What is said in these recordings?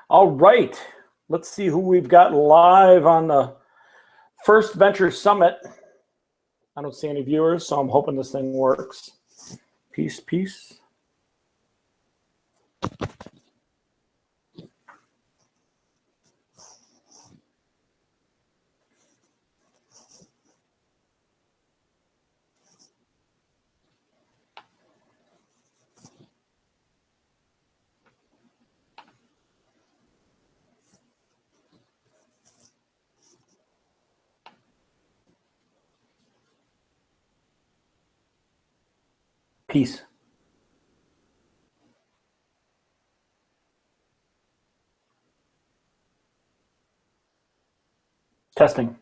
All right, let's see who we've got live on the First Venture Summit. I don't see any viewers, so I'm hoping this thing works. Peace, peace. Peace. Testing.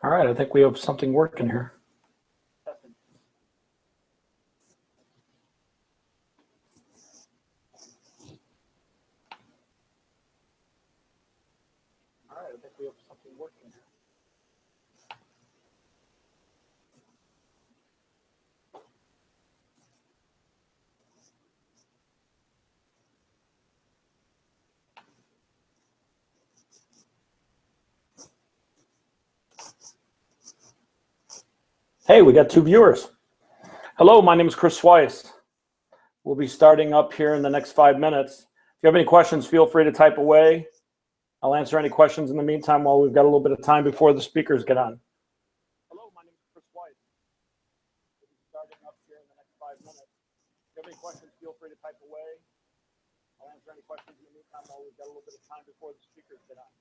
All right, I think we have something working here. All right, I think we have something working here. Hey, we got 2 viewers. Hello, my name is Chris Sweis. We'll be starting up here in the next 5 minutes. If you have any questions, feel free to type away. I'll answer any questions in the meantime while we've got a little bit of time before the speakers get on. Hello, my name is Chris Sweis. We'll be starting up here in the next 5 minutes. If you have any questions, feel free to type away. I'll answer any questions in the meantime while we've got a little bit of time before the speakers get on.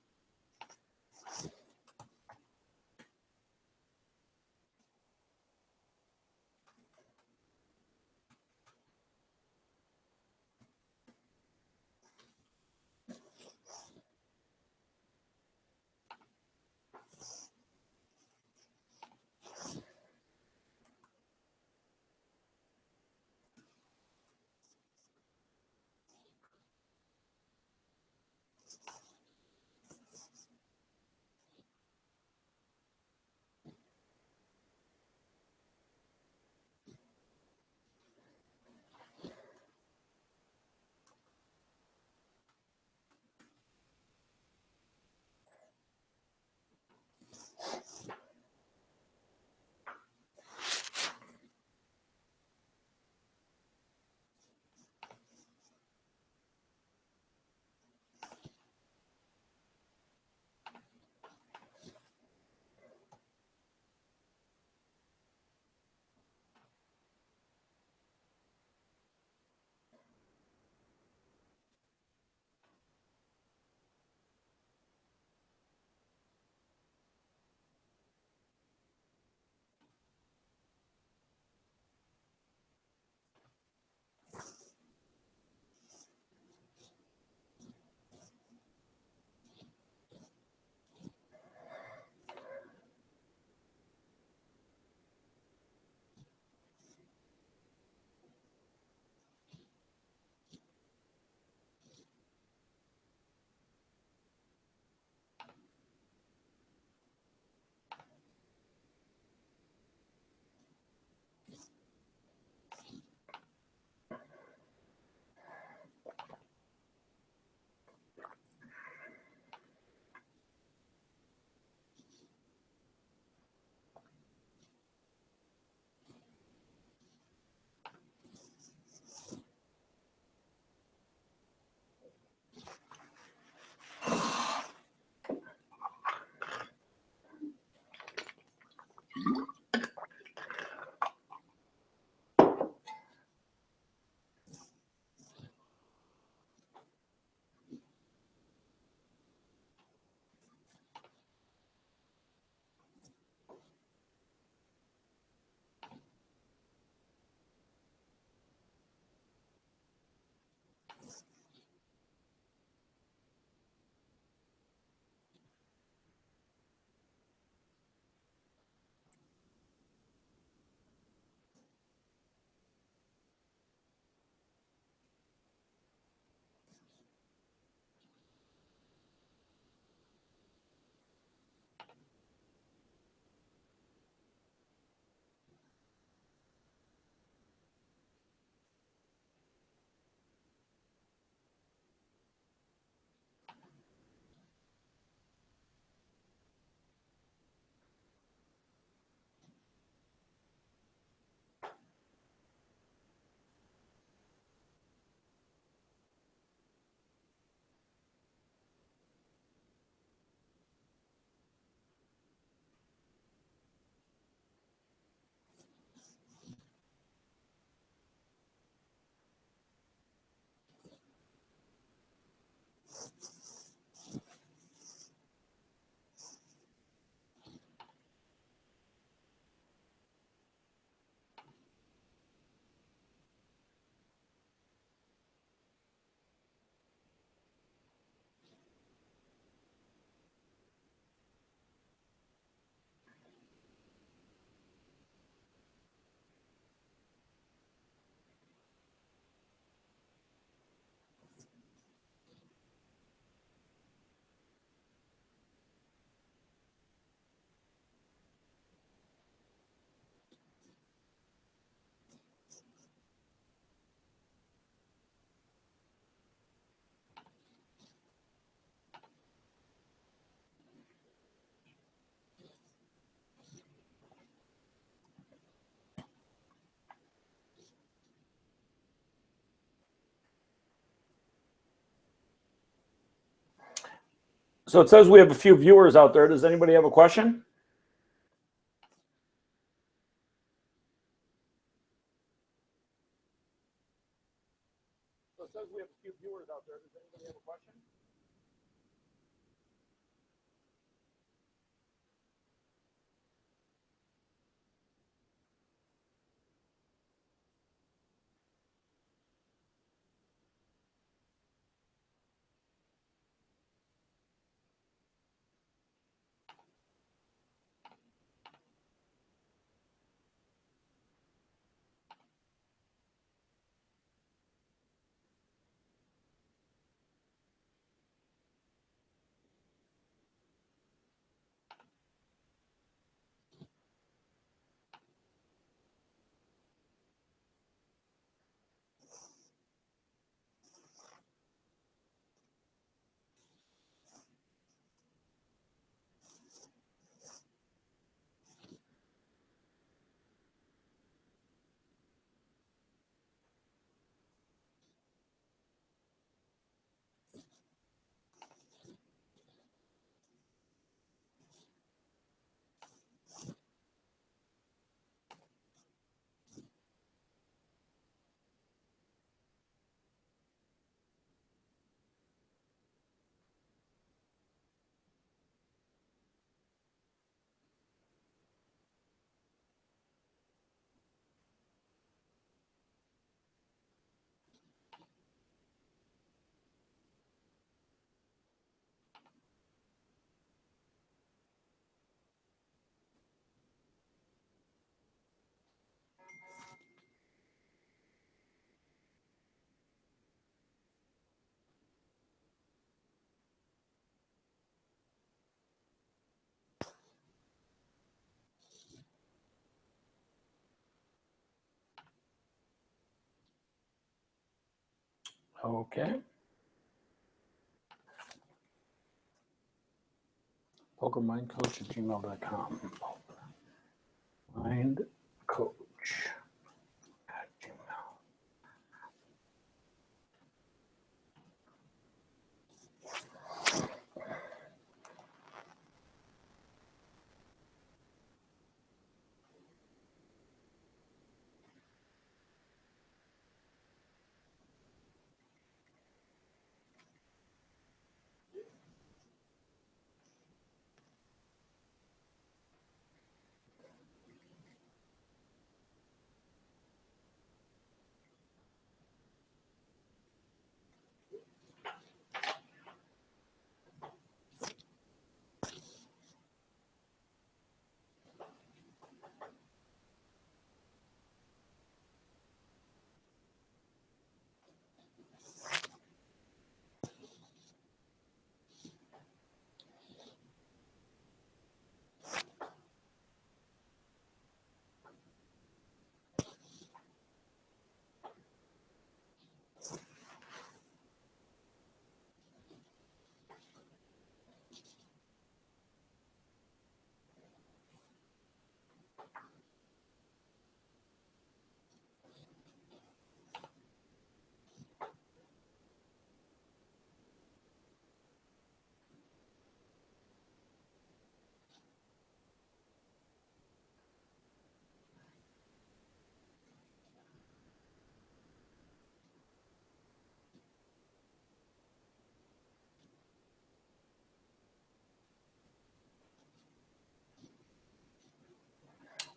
So it says we have a few viewers out there. Does anybody have a question? So it says we have a few viewers out there. Does anybody have a question? Okay. PokerMindCoach@gmail.com. Mindcoach@gmail.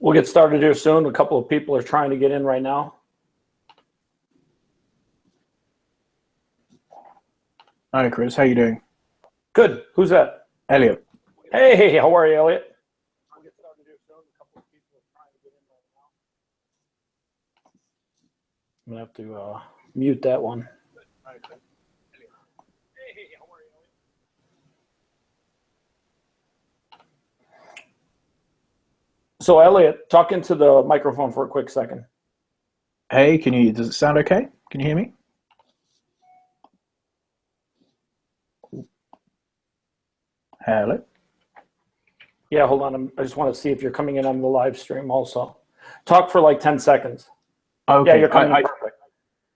We'll get started here soon. A couple of people are trying to get in right now. Hi, Chris. How you doing? Good. Who's that? Elliot. Hey, how are you, Elliot? We'll get started here soon. A couple of people are trying to get in right now. I'm going to have to mute that one. Hey, how are you, Elliot? So, Elliot, talk into the microphone for a quick second. Hey, does it sound okay? Can you hear me? Hello? Yeah, hold on. I just want to see if you're coming in on the live stream also. Talk for like 10 seconds. Okay. Yeah, you're coming in perfect.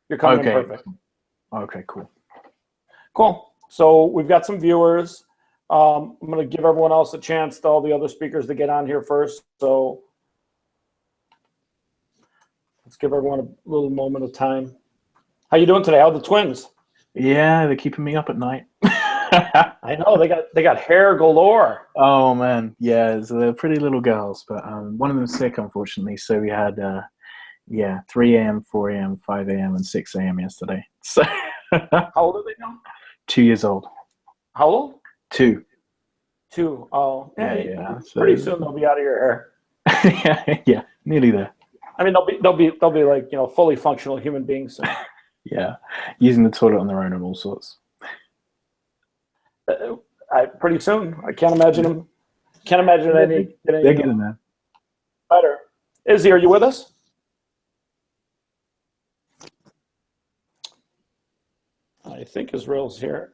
You're coming in perfect. Okay, cool. Cool. So we've got some viewers. I'm going to give everyone else a chance, to all the other speakers, to get on here first. So let's give everyone a little moment of time. How you doing today? How are the twins? Yeah, they're keeping me up at night. I know they got hair galore. Oh man, yeah, so they're pretty little girls, but one of them's sick, unfortunately. So we had 3 a.m., 4 a.m., 5 a.m., and 6 a.m. yesterday. So How old are they now? 2 years old. How old? 2. 2. Oh, Yeah. Pretty soon they'll be out of your hair. yeah, nearly there. I mean, they'll be like, you know, fully functional human beings soon. Yeah, using the toilet on their own and all sorts. Pretty soon. I can't imagine them. Can't imagine They're getting there. Better. Izzy, are you with us? I think Israel's here.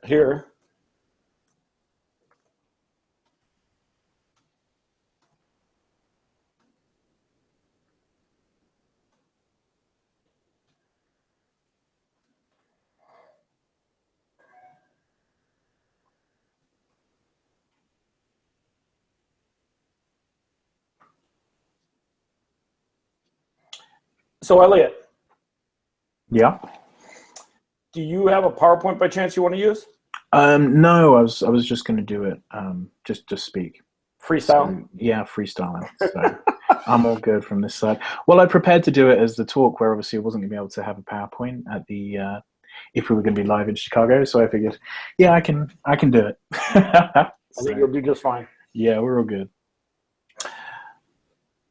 So, Elliot. Yeah. Do you have a PowerPoint by chance you want to use? No, I was just going to do it. Just speak. Freestyle. So, yeah, freestyling. So I'm all good from this side. Well, I prepared to do it as the talk, where obviously I wasn't going to be able to have a PowerPoint at the if we were going to be live in Chicago. So I figured, yeah, I can do it. I think you'll do just fine. Yeah, we're all good.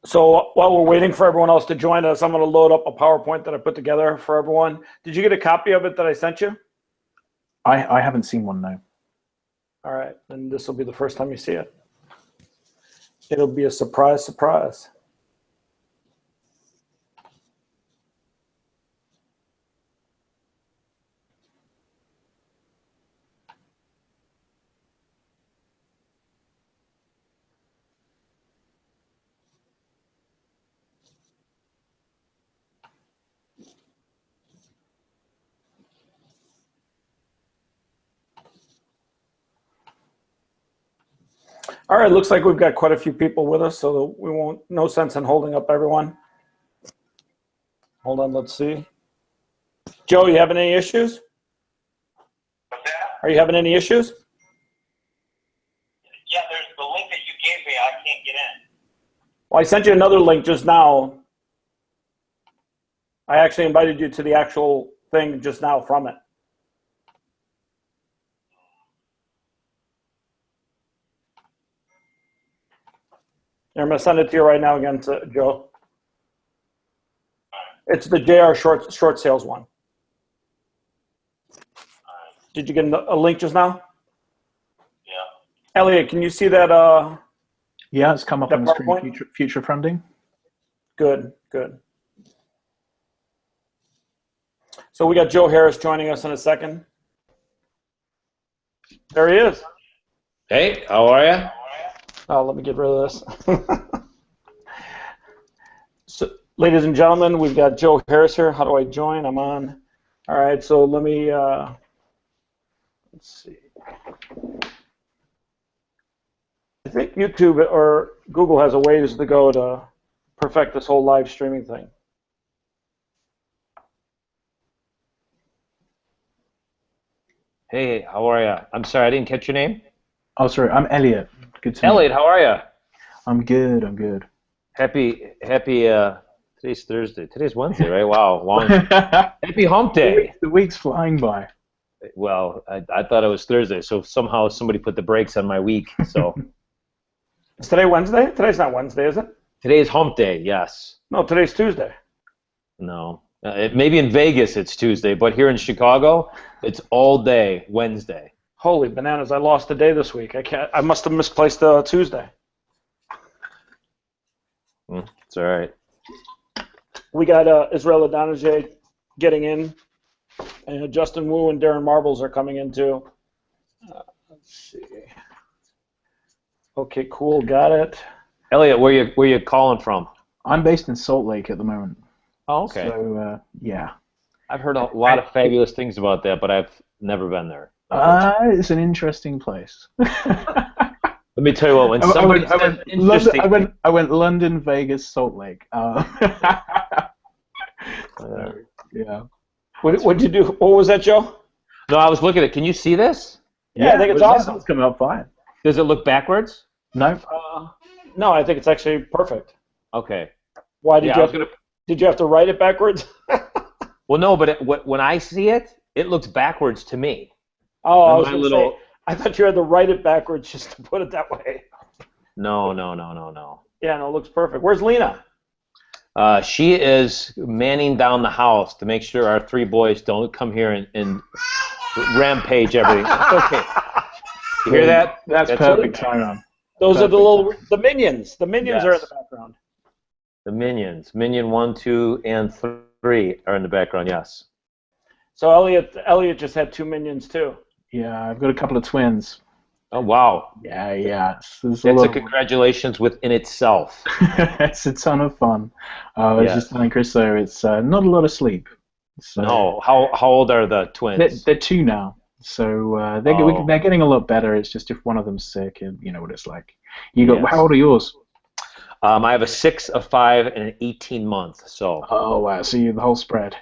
So while we're waiting for everyone else to join us, I'm going to load up a PowerPoint that I put together for everyone. Did you get a copy of it that I sent you? I haven't seen one, no. All right, and this will be the first time you see it. It'll be a surprise, surprise. All right, looks like we've got quite a few people with us, so we won't, no sense in holding up everyone. Hold on, let's see. Joe, you having any issues? What's that? Are you having any issues? Yeah, there's the link that you gave me. I can't get in. Well, I sent you another link just now. I actually invited you to the actual thing just now from it. I'm going to send it to you right now again, to Joe. It's the JR short sales one. Did you get a link just now? Yeah. Elliot, can you see that? Yeah, it's come up on the screen. PowerPoint? Future funding. Good, good. So we got Joe Harris joining us in a second. There he is. Hey, how are you? Oh, let me get rid of this. So, ladies and gentlemen, we've got Joe Harris here. How do I join? I'm on. All right, so let me, let's see. I think YouTube or Google has a ways to go to perfect this whole live streaming thing. Hey, how are you? I'm sorry, I didn't catch your name. Oh, sorry, I'm Elliot. Good to meet Elliot, you. how are you? I'm good. I'm good. Happy. Today's Thursday. Today's Wednesday, right? Wow, long. Happy Hump Day. The week's flying by. Well, I thought it was Thursday, so somehow somebody put the brakes on my week. So Is today Wednesday? Today's not Wednesday, is it? today's Hump Day. Yes. No, today's Tuesday. No. Maybe in Vegas it's Tuesday, but here in Chicago it's all day Wednesday. Holy bananas! I lost a day this week. I must have misplaced Tuesday. It's all right. We got Israel Adonijay getting in, and Justin Wu and Darren Marbles are coming in too. Let's see. Okay, cool. Got it. Elliot, where you calling from? I'm based in Salt Lake at the moment. Oh, okay. So, yeah. I've heard a lot of fabulous things about that, but I've never been there. It's an interesting place. Let me tell you what. When somebody said interesting, I went London, Vegas, Salt Lake. Yeah. What'd you do? What was that, Joe? no, I was looking at it. Can you see this? Yeah, I think it's awesome. It's coming out fine. Does it look backwards? No. No, I think it's actually perfect. Okay. Why did Yeah, did you have to write it backwards? Well, no, but when I see it, it looks backwards to me. Oh, I was My going to little- say, I thought you had to write it backwards just to put it that way. No. Yeah, no, it looks perfect. Where's Lena? She is manning down the house to make sure our three boys don't come here and rampage everything. It's okay. You hear that? That's perfect time. Those are the minions. The minions are in Yes. the background. The minions. Minion 1, 2, and 3 are in the background, yes. So Elliot just had 2 minions too. Yeah, I've got a couple of twins. Oh, wow. Yeah. That's a congratulations within itself. It's a ton of fun. I was just telling Chris there, it's not a lot of sleep. So No. How old are the twins? they're 2 now. So they're getting a lot better. It's just if one of them's sick, and you know what it's like. How old are yours? I have a 6, a 5, and an 18-month. So. Oh wow! So you the whole spread.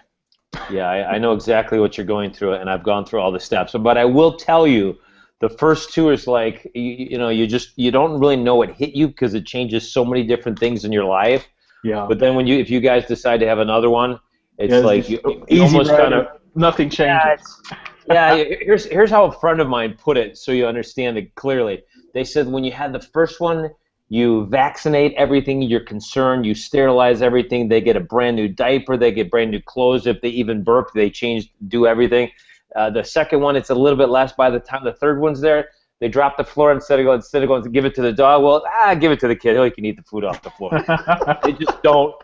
Yeah, I know exactly what you're going through, and I've gone through all the steps. But I will tell you, the first 2 is like you don't really know what hit you because it changes so many different things in your life. Yeah. But then if you guys decide to have another one, it's like you easy almost kind of. nothing changes. Yeah, here's how a friend of mine put it, so you understand it clearly. They said when you had the first one, you vaccinate everything you're concerned, you sterilize everything, they get a brand new diaper, they get brand new clothes. If they even burp, they do everything. The second one, it's a little bit less. By the time the third one's there, they drop the floor instead of going to give it to the dog. Well, give it to the kid. He can eat the food off the floor. They just don't.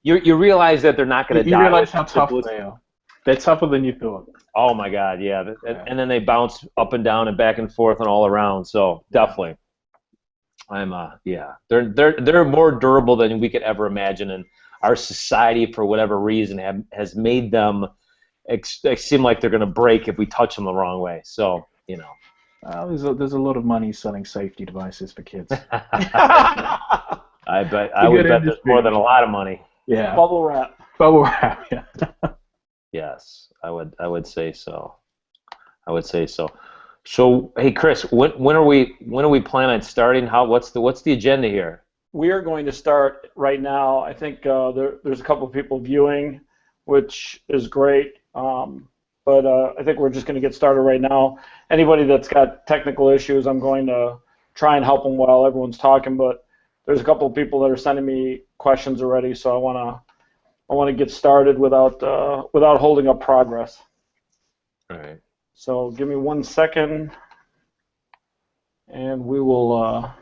You realize that they're not going to die. You realize how tough they are. They're tougher than you thought. Oh my God, yeah. And then they bounce up and down and back and forth and all around. So definitely, they're more durable than we could ever imagine, and our society, for whatever reason, has made them seem like they're going to break if we touch them the wrong way. So there's a lot of money selling safety devices for kids. I would bet there's more than a lot of money. Yeah. Bubble wrap. Yeah. Yes, I would say so. So, hey, Chris, when are we planning on starting? What's the agenda here? We are going to start right now. I think there's a couple of people viewing, which is great. But I think we're just going to get started right now. Anybody that's got technical issues, I'm going to try and help them while everyone's talking. But there's a couple of people that are sending me questions already, so I want to get started without holding up progress. All right. So give me 1 second, and we will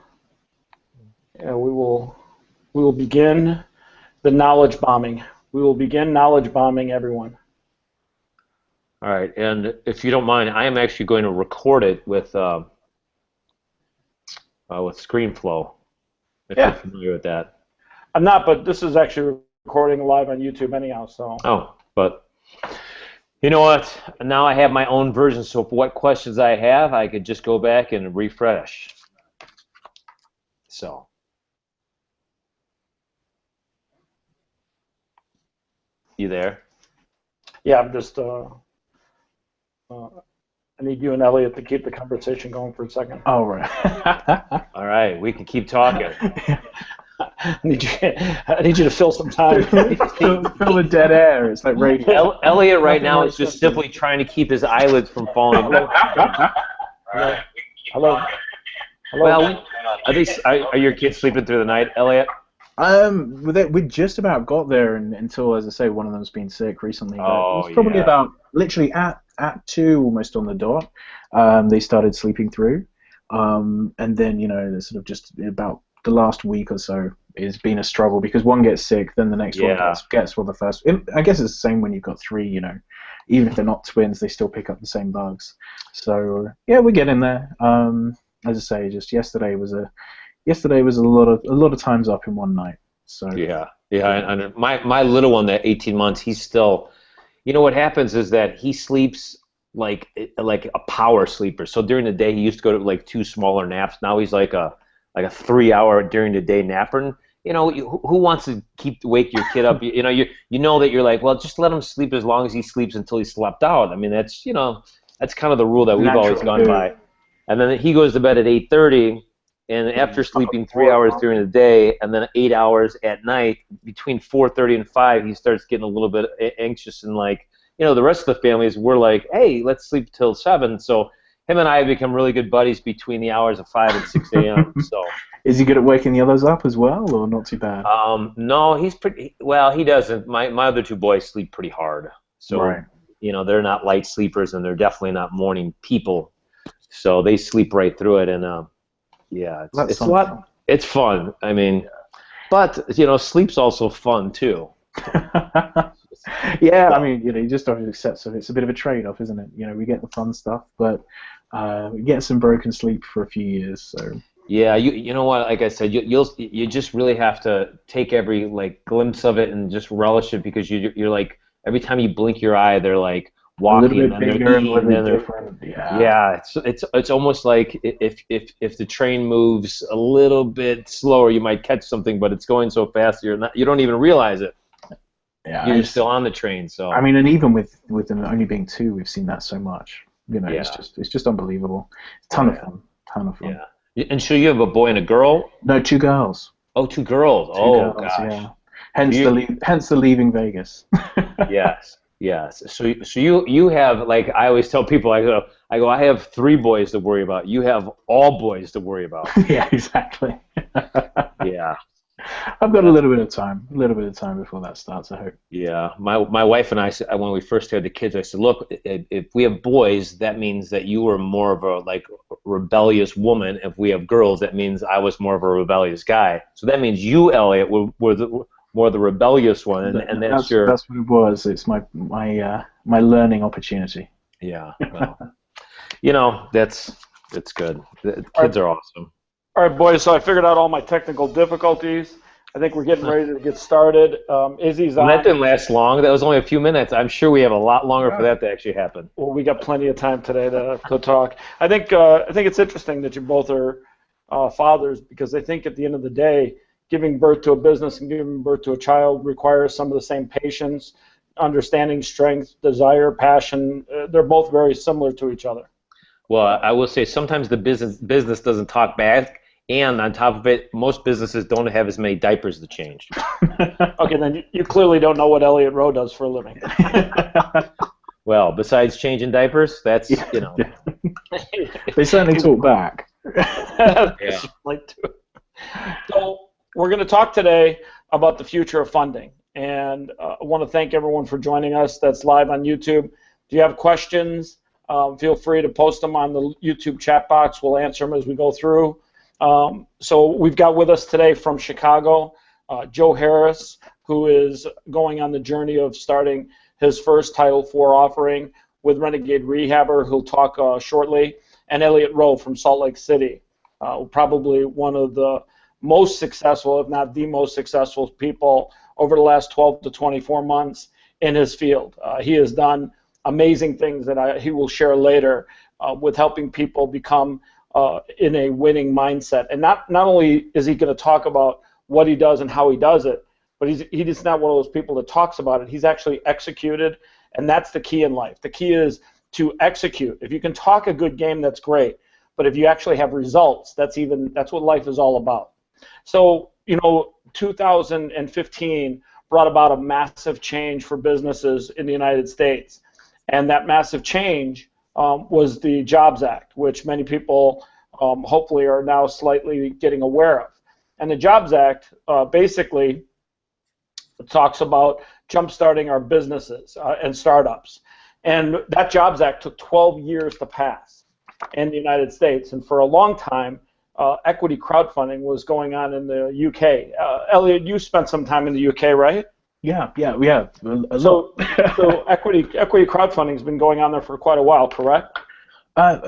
begin the knowledge bombing. We will begin knowledge bombing everyone. All right, and if you don't mind, I am actually going to record it with ScreenFlow. If you're familiar with that. I'm not, but this is actually recording live on YouTube anyhow. So. Oh, but you know what? Now I have my own version, so what questions I have, I could just go back and refresh. So. You there? Yeah, I'm just. I need you and Elliot to keep the conversation going for a second. Oh, right. All right, we can keep talking. I need you to fill some time. Fill the dead air. It's like radio. Elliot right now is just simply trying to keep his eyelids from falling. Hello. Well, are your kids sleeping through the night, Elliot? We just about got there until, as I say, one of them's been sick recently. Oh, it was probably about literally at 2, almost on the dot. They started sleeping through, and then sort of just about the last week or so it's been a struggle because one gets sick, then the next one gets the first. I guess it's the same when you've got 3. Even if they're not twins, they still pick up the same bugs. So we get in there. As I say, just yesterday was a lot of times up in one night. So and my little one, that 18 months, he's still. You know what happens is that he sleeps a power sleeper. So during the day he used to go to like 2 smaller naps. Now he's like a 3-hour during the day napper. And, you know, who wants to wake your kid up? You know that you're like, well, just let him sleep as long as he sleeps until he's slept out. I mean, that's kind of the rule that we've always gone by. And then he goes to bed at 8:30, and after sleeping 3 hours during the day and then 8 hours at night, between 4:30 and 5, he starts getting a little bit anxious, and like, you know, the rest of the families, we're like, hey, let's sleep till 7. So him and I have become really good buddies between the hours of 5 and 6 a.m. So is he good at waking the others up as well, or not too bad? No, he's pretty well. He doesn't. My other 2 boys sleep pretty hard, so right. You know, they're not light sleepers, and they're definitely not morning people. So they sleep right through it, and yeah, it's a lot. It's fun. I mean, but you know, sleep's also fun too. Yeah, I mean, you know, you just have to accept it. It's a bit of a trade-off, isn't it? You know, we get the fun stuff, but we get some broken sleep for a few years. So yeah, you know what? Like I said, you just really have to take every like glimpse of it and just relish it, because you're like, every time you blink your eye, they're like walking, and they're eating, and they're different. Yeah, it's almost like if the train moves a little bit slower, you might catch something, but it's going so fast you don't even realize it. Yeah, you're still on the train. So I mean, and even with them only being 2, we've seen that so much. You know, yeah. It's just unbelievable. Ton of fun. Yeah. And so you have a boy and a girl? No, 2 girls. Oh, 2 girls. Girls, gosh. Yeah. Hence the leaving Vegas. Yes. So you have, like I always tell people, I go I have 3 boys to worry about. You have all boys to worry about. Yeah, exactly. Yeah. I've got a little bit of time before that starts, I hope. Yeah, my wife and I, when we first had the kids, I said, look, if we have boys, that means that you were more of a like rebellious woman. If we have girls, that means I was more of a rebellious guy. So that means you, Elliot, were more the rebellious one, and that's what it was. It's my learning opportunity. Yeah, well, you know, it's good. The kids are awesome. All right, boys, so I figured out all my technical difficulties. I think we're getting ready to get started. Izzy's on. That didn't last long. That was only a few minutes. I'm sure we have a lot longer for that to actually happen. Well, we got plenty of time today to talk. I think it's interesting that you both are fathers, because I think at the end of the day, giving birth to a business and giving birth to a child requires some of the same patience, understanding, strength, desire, passion. They're both very similar to each other. Well, I will say sometimes the business doesn't talk back, and on top of it, most businesses don't have as many diapers to change. Okay, then you clearly don't know what Elliot Roe does for a living. Well, besides changing diapers, that's, you know. They certainly talk back. Yeah. So we're going to talk today about the future of funding, and I want to thank everyone for joining us that's live on YouTube. If you have questions, feel free to post them on the YouTube chat box. We'll answer them as we go through. So we've got with us today from Chicago, Joe Harris, who is going on the journey of starting his first Title IV offering with Renegade Rehabber, who'll talk shortly, and Elliot Roe from Salt Lake City, probably one of the most successful, if not the most successful people over the last 12 to 24 months in his field. He has done amazing things that he will share later with helping people become in a winning mindset. And not only is he going to talk about what he does and how he does it, but he's not one of those people that talks about it. He's actually executed, and that's the key in life. The key is to execute. If you can talk a good game, that's great. But if you actually have results, that's what life is all about. So, 2015 brought about a massive change for businesses in the United States. And that massive change was the Jobs Act, which many people hopefully are now slightly getting aware of. And the Jobs Act basically talks about jump-starting our businesses and startups. And that Jobs Act took 12 years to pass in the United States. And for a long time, equity crowdfunding was going on in the UK. Elliot, you spent some time in the UK, right? Yeah. So equity crowdfunding has been going on there for quite a while, correct?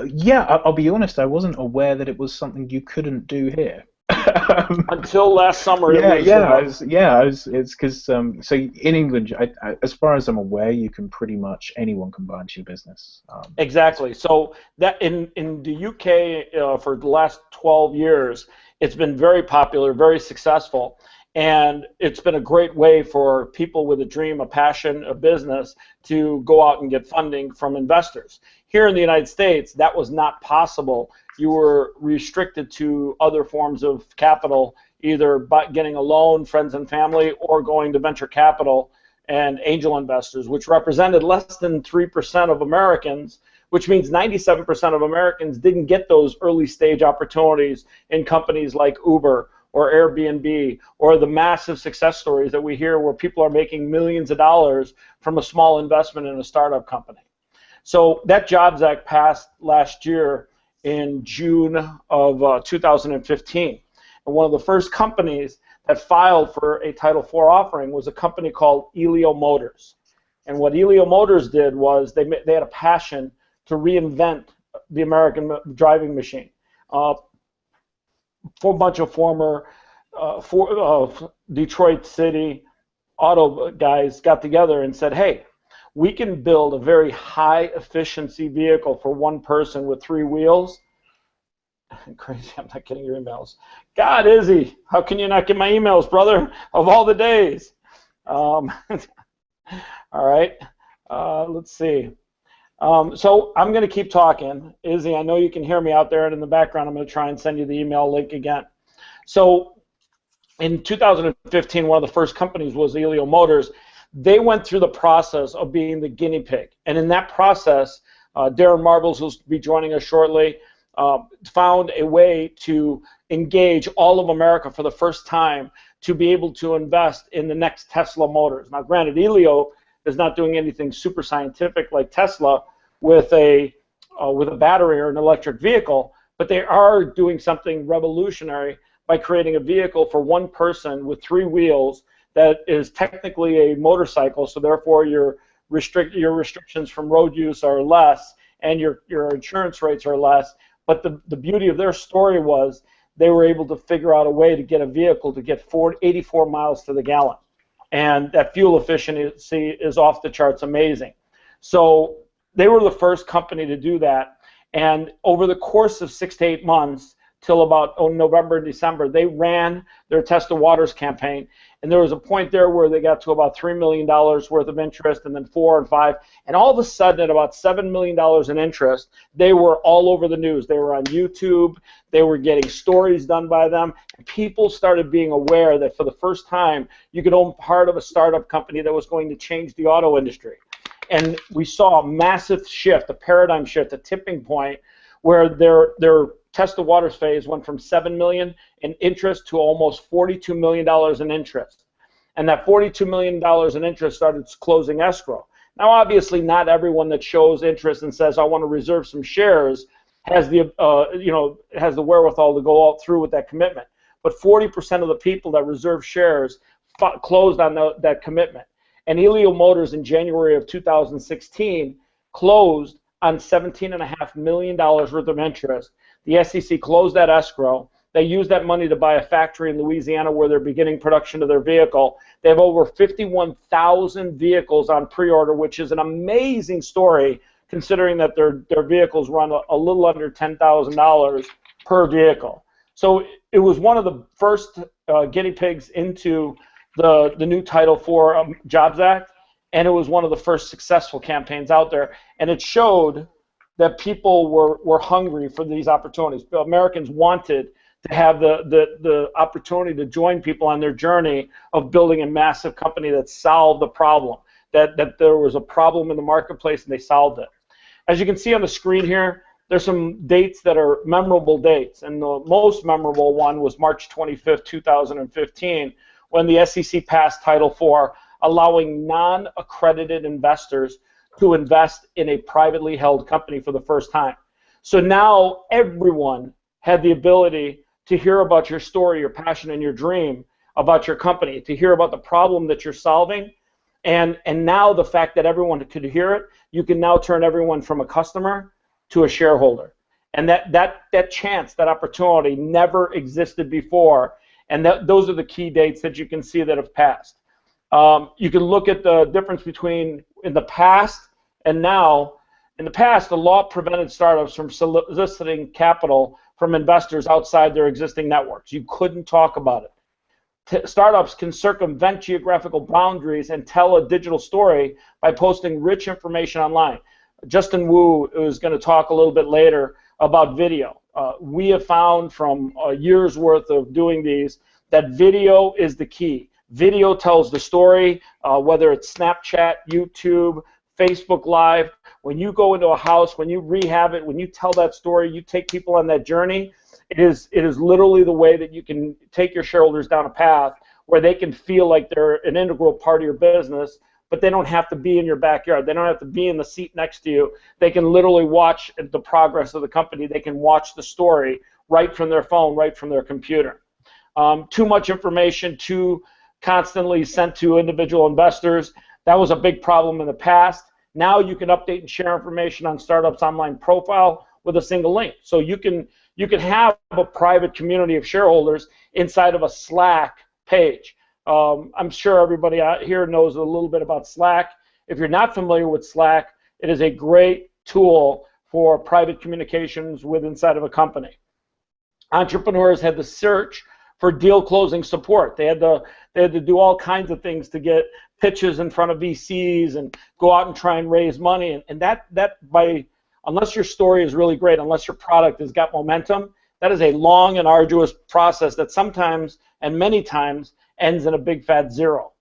Yeah, I'll be honest, I wasn't aware that it was something you couldn't do here. Until last summer, it's because so in England, as far as I'm aware, you can pretty much anyone can buy into your business. Exactly. So that in the UK for the last 12 years, it's been very popular, very successful, and it's been a great way for people with a dream, a passion, a business to go out and get funding from investors. Here in the United States, that was not possible. You were restricted to other forms of capital, either by getting a loan, friends and family, or going to venture capital and angel investors, which represented less than 3% of Americans, which means 97% of Americans didn't get those early stage opportunities in companies like Uber or Airbnb, or the massive success stories that we hear where people are making millions of dollars from a small investment in a startup company. So that Jobs Act passed last year in June of 2015. And one of the first companies that filed for a Title IV offering was a company called Elio Motors. And what Elio Motors did was they had a passion to reinvent the American driving machine. For a bunch of former Detroit City auto guys got together and said, hey, we can build a very high efficiency vehicle for one person with 3 wheels. Crazy, I'm not getting your emails. God, Izzy, how can you not get my emails, brother, of all the days? All right, let's see. So I'm going to keep talking. Izzy, I know you can hear me out there, and in the background I'm going to try and send you the email link again. So in 2015, one of the first companies was Elio Motors. They went through the process of being the guinea pig. And in that process, Darren Marble, who'll be joining us shortly, found a way to engage all of America for the first time to be able to invest in the next Tesla Motors. Now, granted, Elio is not doing anything super scientific like Tesla with a battery or an electric vehicle, but they are doing something revolutionary by creating a vehicle for one person with 3 wheels that is technically a motorcycle, so therefore your restrictions from road use are less and your insurance rates are less. But the beauty of their story was they were able to figure out a way to get a vehicle to get 84 miles to the gallon. And that fuel efficiency is off the charts amazing. So they were the first company to do that. And over the course of 6 to 8 months, till about November and December, they ran their Test the Waters campaign. And there was a point there where they got to about $3 million worth of interest, and then 4 and 5. And all of a sudden, at about $7 million in interest, they were all over the news. They were on YouTube. They were getting stories done by them. And people started being aware that for the first time, you could own part of a startup company that was going to change the auto industry. And we saw a massive shift, a paradigm shift, a tipping point, where their Test the Waters phase went from $7 million in interest to almost $42 million in interest. And that $42 million in interest started closing escrow. Now, obviously, not everyone that shows interest and says, I want to reserve some shares has the has the wherewithal to go all through with that commitment. But 40% of the people that reserve shares closed on that commitment. And Elio Motors in January of 2016 closed on $17.5 million worth of interest. The SEC closed that escrow. They used that money to buy a factory in Louisiana where they're beginning production of their vehicle. They have over 51,000 vehicles on pre-order, which is an amazing story considering that their vehicles run a little under $10,000 per vehicle. So it was one of the first guinea pigs into the new Title IV Jobs Act, and it was one of the first successful campaigns out there. And it showed that people were hungry for these opportunities. Americans wanted to have the opportunity to join people on their journey of building a massive company that solved the problem, that there was a problem in the marketplace and they solved it. As you can see on the screen here, there's some dates that are memorable dates, and the most memorable one was March 25th, 2015, when the SEC passed Title IV, allowing non-accredited investors to invest in a privately held company for the first time. So now everyone had the ability to hear about your story, your passion, and your dream about your company, to hear about the problem that you're solving. And now the fact that everyone could hear it, you can now turn everyone from a customer to a shareholder. And that chance, that opportunity never existed before. And those are the key dates that you can see that have passed. You can look at the difference between in the past and now. In the past, the law prevented startups from soliciting capital from investors outside their existing networks. You couldn't talk about it. Startups can circumvent geographical boundaries and tell a digital story by posting rich information online. Justin Wu is going to talk a little bit later about video. We have found from a year's worth of doing these that video is the key. Video tells the story, whether it's Snapchat, YouTube, Facebook Live. When you go into a house, when you rehab it, when you tell that story, you take people on that journey, it is literally the way that you can take your shareholders down a path where they can feel like they're an integral part of your business, but they don't have to be in your backyard. They don't have to be in the seat next to you. They can literally watch the progress of the company. They can watch the story right from their phone, right from their computer. Too much information, too constantly sent to individual investors. That was a big problem in the past. Now you can update and share information on startups' online profile with a single link. So you can have a private community of shareholders inside of a Slack page. I'm sure everybody out here knows a little bit about Slack. If you're not familiar with Slack, it is a great tool for private communications with inside of a company. Entrepreneurs had to search for deal closing support. They had to do all kinds of things to get pitches in front of VCs and go out and try and raise money. And that unless your story is really great, unless your product has got momentum, that is a long and arduous process that sometimes and many times ends in a big fat zero.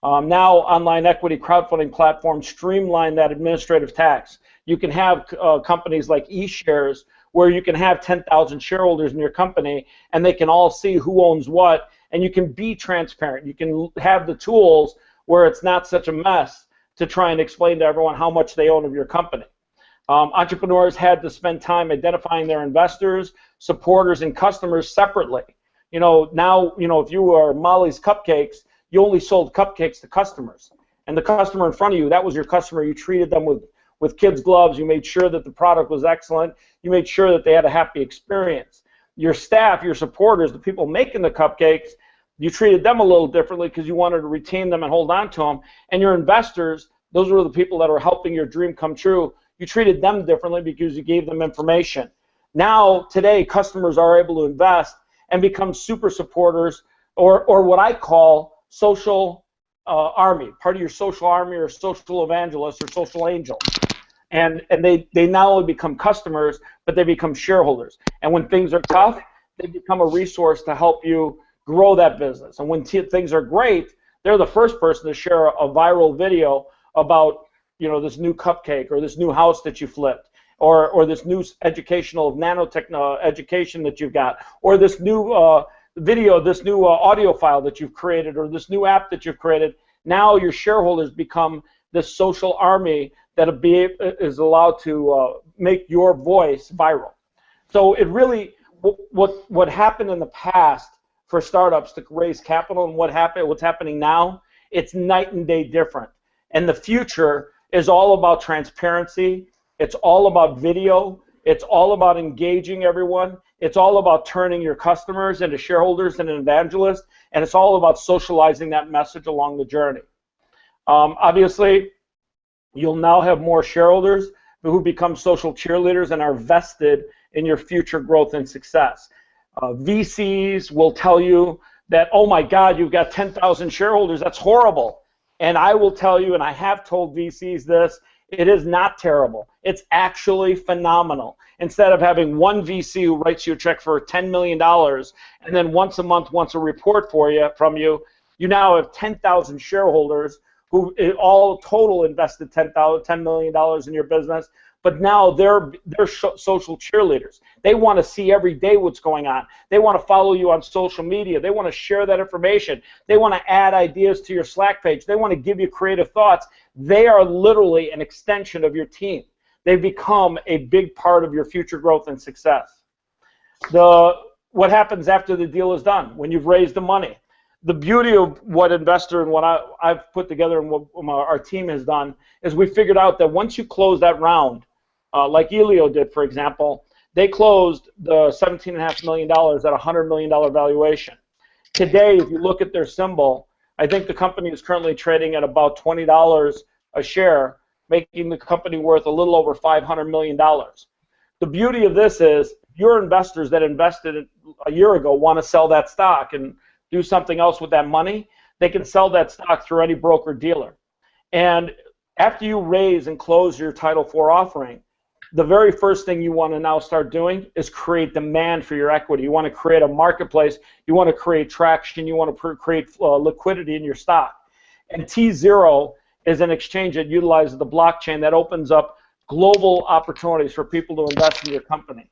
Now online equity crowdfunding platforms streamline that administrative tax. You can have companies like eShares where you can have 10,000 shareholders in your company and they can all see who owns what, and you can be transparent. You can have the tools where it's not such a mess to try and explain to everyone how much they own of your company. Entrepreneurs had to spend time identifying their investors, supporters, and customers separately. Now, if you were Molly's Cupcakes, you only sold cupcakes to customers. And the customer in front of you, that was your customer. You treated them with kids' gloves. You made sure that the product was excellent. You made sure that they had a happy experience. Your staff, your supporters, the people making the cupcakes, you treated them a little differently because you wanted to retain them and hold on to them. And your investors, those were the people that are helping your dream come true. You treated them differently because you gave them information. Now, today, customers are able to invest and become super supporters, or what I call social army, part of your social army or social evangelist or social angel. And they not only become customers, but they become shareholders. And when things are tough, they become a resource to help you grow that business. And when things are great, they're the first person to share a viral video about this new cupcake or this new house that you flipped, or this new educational nanotech education that you've got, or this new video, this new audio file that you've created, or this new app that you've created. Now your shareholders become this social army that is allowed to make your voice viral. So it really, what happened in the past for startups to raise capital and what's happening now, it's night and day different. And the future is all about transparency. It's all about video. It's all about engaging everyone. It's all about turning your customers into shareholders and evangelists, and it's all about socializing that message along the journey. Obviously, you'll now have more shareholders who become social cheerleaders and are vested in your future growth and success. VCs will tell you that, oh my God, you've got 10,000 shareholders, that's horrible. And I will tell you, and I have told VCs this, it is not terrible. It's actually phenomenal. Instead of having one VC who writes you a check for $10 million and then once a month wants a report from you, you now have 10,000 shareholders who all total invested $10 million in your business, but now they're social cheerleaders. They want to see every day what's going on. They want to follow you on social media. They want to share that information. They want to add ideas to your Slack page. They want to give you creative thoughts. They are literally an extension of your team. They become a big part of your future growth and success. What happens after the deal is done, when you've raised the money? The beauty of what investor and what I've put together and what our team has done is we figured out that once you close that round, like Elio did, for example, They closed the $17.5 million at a $100 million valuation. Today, if you look at their symbol, I think the company is currently trading at about $20 a share, making the company worth a little over $500 million. The beauty of this is your investors that invested a year ago want to sell that stock and do something else with that money. They can sell that stock through any broker dealer. And after you raise and close your Title IV offering, the very first thing you want to now start doing is create demand for your equity. You want to create a marketplace. You want to create traction. You want to create liquidity in your stock. And T0 is an exchange that utilizes the blockchain that opens up global opportunities for people to invest in your company.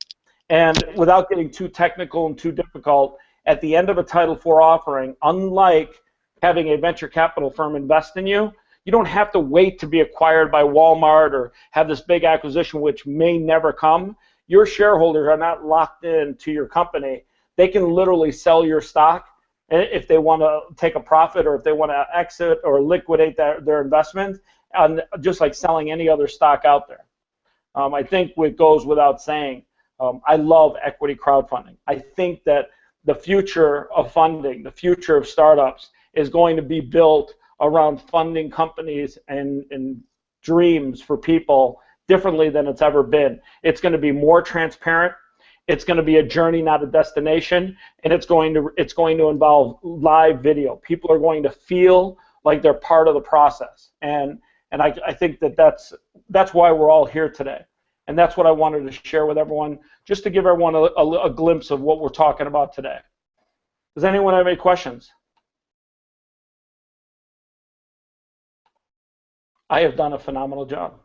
And without getting too technical and too difficult, at the end of a Title IV offering, unlike having a venture capital firm invest in you, you don't have to wait to be acquired by Walmart or have this big acquisition which may never come. Your shareholders are not locked in to your company. They can literally sell your stock if they want to take a profit or if they want to exit or liquidate their investment, just like selling any other stock out there. I think it goes without saying, I love equity crowdfunding. I think that the future of funding, the future of startups is going to be built around funding companies and dreams for people differently than it's ever been. It's going to be more transparent. It's going to be a journey, not a destination, and it's going to involve live video. People are going to feel like they're part of the process, and I think that's why we're all here today, and that's what I wanted to share with everyone, just to give everyone a glimpse of what we're talking about today. Does anyone have any questions? I have done a phenomenal job.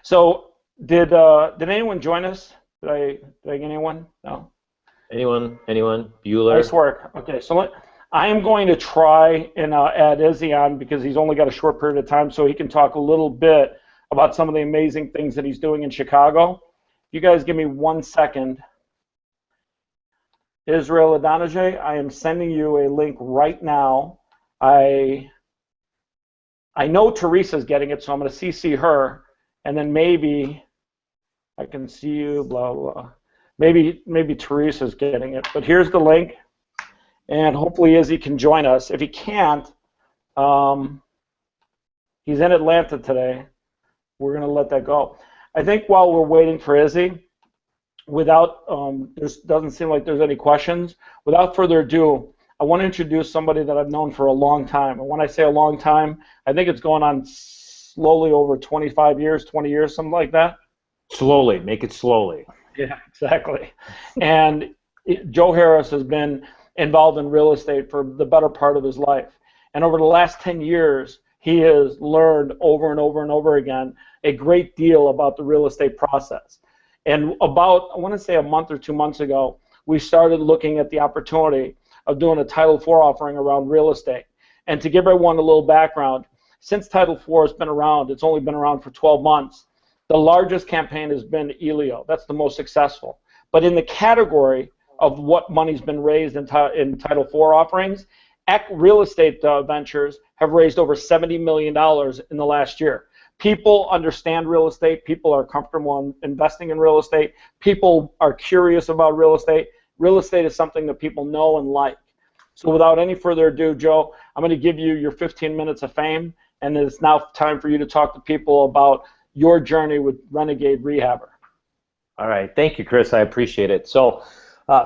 So, did anyone join us? Did I get anyone? No. Anyone? Bueller? Nice work. Okay, so I am going to try and add Izzy on because he's only got a short period of time, so he can talk a little bit about some of the amazing things that he's doing in Chicago. You guys give me 1 second. Israel Adonijay, I am sending you a link right now. I know Teresa's getting it, so I'm going to CC her, and then maybe I can see you, blah, blah. Maybe Teresa's getting it. But here's the link, and hopefully Izzy can join us. If he can't, he's in Atlanta today. We're going to let that go. I think while we're waiting for Izzy, without there doesn't seem like there's any questions. Without further ado, I want to introduce somebody that I've known for a long time. And when I say a long time, I think it's going on slowly over 25 years, 20 years, something like that. Slowly. Make it slowly. Yeah, exactly. And Joe Harris has been involved in real estate for the better part of his life. And over the last 10 years, he has learned over and over and over again a great deal about the real estate process. And about, I want to say a month or 2 months ago, we started looking at the opportunity of doing a Title IV offering around real estate. And to give everyone a little background, since Title IV has been around, it's only been around for 12 months, the largest campaign has been Elio. That's the most successful. But in the category of what money's been raised in Title IV offerings, real estate ventures have raised over $70 million in the last year. People understand real estate. People are comfortable in investing in real estate. People are curious about real estate. Real estate is something that people know and like. So without any further ado, Joe, I'm going to give you your 15 minutes of fame, and it's now time for you to talk to people about your journey with Renegade Rehabber. All right. Thank you, Chris. I appreciate it. So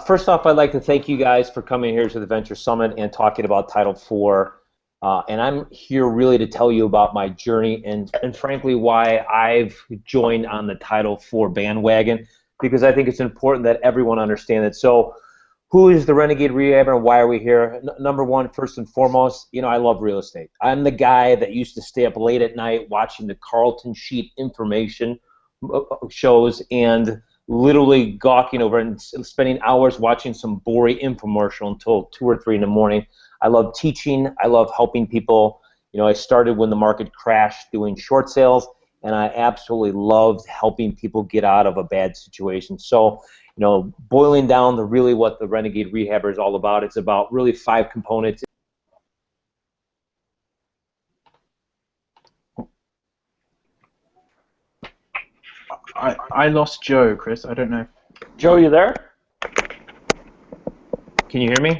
first off, I'd like to thank you guys for coming here to the Venture Summit and talking about Title IV. And I'm here really to tell you about my journey and frankly, why I've joined on the Title IV bandwagon, because I think it's important that everyone understand it. So who is the Renegade Rehabber and why are we here? Number one, first and foremost, I love real estate. I'm the guy that used to stay up late at night watching the Carlton Sheet information shows and literally gawking over and spending hours watching some boring infomercial until 2 or 3 in the morning. I love teaching. I love helping people. I started when the market crashed doing short sales, and I absolutely loved helping people get out of a bad situation. So, boiling down to really what the Renegade Rehabber is all about, it's about really 5 components. I lost Joe, Chris. I don't know. Joe, you there? Can you hear me?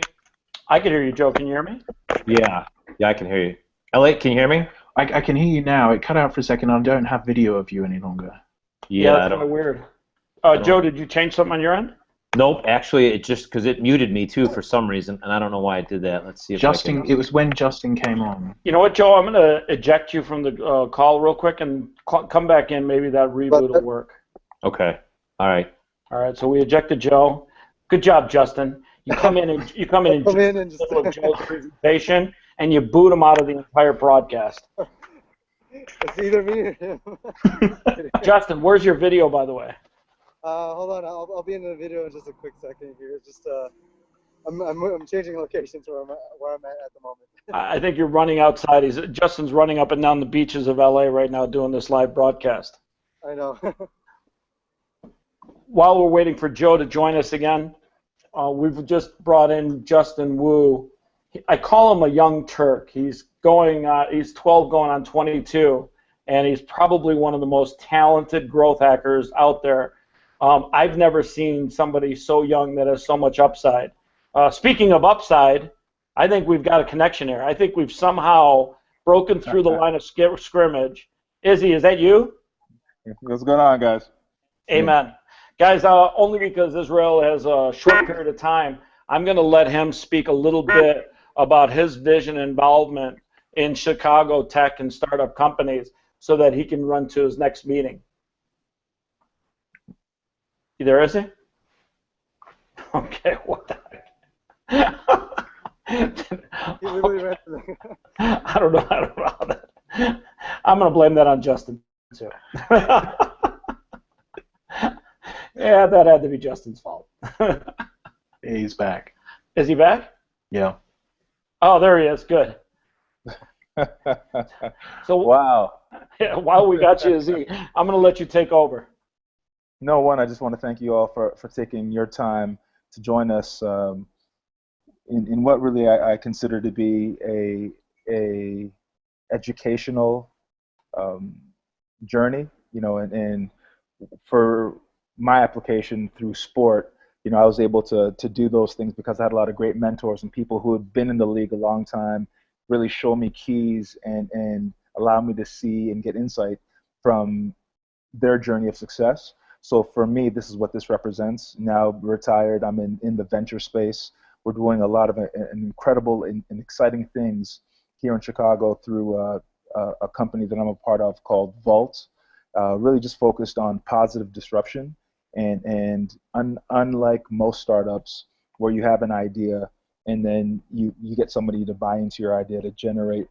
I can hear you, Joe. Can you hear me? Yeah, I can hear you. Elliot, can you hear me? I can hear you now. It cut out for a second. I don't have video of you any longer. Yeah, I that's kind of weird. Joe, did you change something on your end? Nope, actually, it just because it muted me too for some reason, and I don't know why it did that. Let's see if Justin, I can... it was when Justin came on. You know what, Joe? I'm going to eject you from the call real quick and come back in. Maybe that reboot will work. Okay. All right. All right. So we ejected Joe. Good job, Justin. You come in and just Joe's presentation, and you boot him out of the entire broadcast. It's either me or him. Justin, where's your video, by the way? Hold on, I'll be in the video in just a quick second here. Just I'm changing locations where I'm at the moment. I think you're running outside. Justin's running up and down the beaches of LA right now doing this live broadcast. I know. While we're waiting for Joe to join us again, we've just brought in Justin Wu. I call him a young Turk. He's 12 going on 22, and he's probably one of the most talented growth hackers out there. I've never seen somebody so young that has so much upside. Speaking of upside, I think we've got a connection here. I think we've somehow broken through the line of scrimmage. Izzy, is that you? What's going on, guys? Amen. Guys, only because Israel has a short period of time, I'm going to let him speak a little bit about his vision and involvement in Chicago tech and startup companies so that he can run to his next meeting. You there, is he? Okay, what the heck? I don't know how that. I'm going to blame that on Justin, too. Yeah, that had to be Justin's fault. He's back. Is he back? Yeah. Oh, there he is. Good. So Wow. Yeah, while we got you, Z, I'm going to let you take over. No, one, I just want to thank you all for taking your time to join us in what really I consider to be a educational journey, and for my application through sport, I was able to do those things because I had a lot of great mentors and people who had been in the league a long time really show me keys and allow me to see and get insight from their journey of success. So for me, this is what this represents. Now retired, I'm in the venture space. We're doing a lot of incredible and exciting things here in Chicago through a company that I'm a part of called Vault, really just focused on positive disruption. And unlike most startups where you have an idea and then you get somebody to buy into your idea to generate,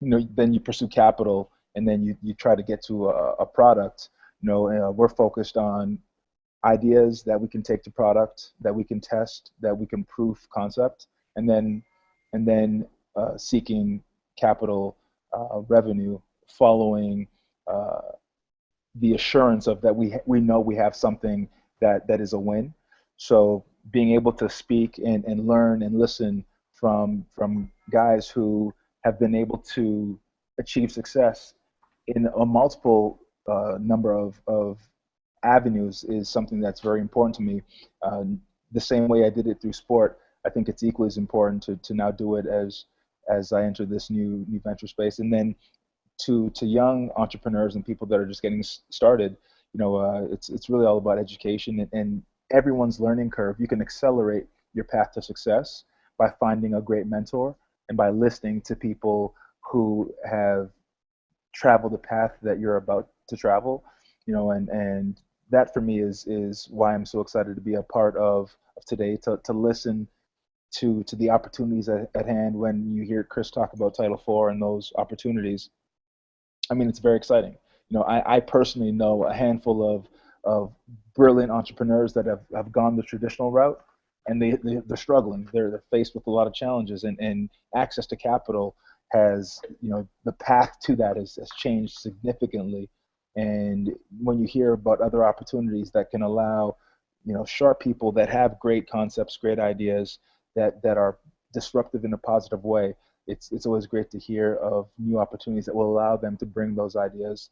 then you pursue capital and then you try to get to a product. We're focused on ideas that we can take to product, that we can test, that we can proof concept, and then seeking capital revenue following the assurance of that we know we have something that is a win. So being able to speak and learn and listen from guys who have been able to achieve success in a multiple number of avenues is something that's very important to me. The same way I did it through sport, I think it's equally as important to now do it as I enter this new venture space. And then to young entrepreneurs and people that are just getting started, it's really all about education and everyone's learning curve. You can accelerate your path to success by finding a great mentor and by listening to people who have traveled the path that you're about to travel, and that for me is why I'm so excited to be a part of today, to listen to the opportunities at hand. When you hear Chris talk about Title IV and those opportunities, I mean, it's very exciting. I personally know a handful of brilliant entrepreneurs that have gone the traditional route, and they're struggling. They're faced with a lot of challenges, and access to capital has, the path to that has changed significantly. And when you hear about other opportunities that can allow, sharp people that have great concepts, great ideas that are disruptive in a positive way, it's always great to hear of new opportunities that will allow them to bring those ideas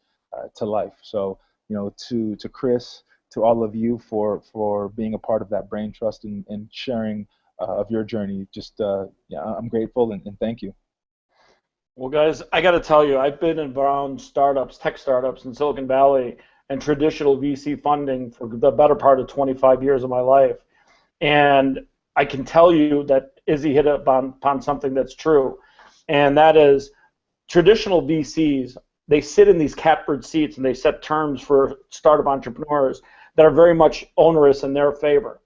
to life. So to Chris, to all of you for being a part of that brain trust and sharing of your journey. Just yeah, I'm grateful and thank you. Well, guys, I got to tell you, I've been around startups, tech startups in Silicon Valley and traditional VC funding for the better part of 25 years of my life. And I can tell you that Izzy hit upon something that's true, and that is traditional VCs, they sit in these catbird seats and they set terms for startup entrepreneurs that are very much onerous in their favor.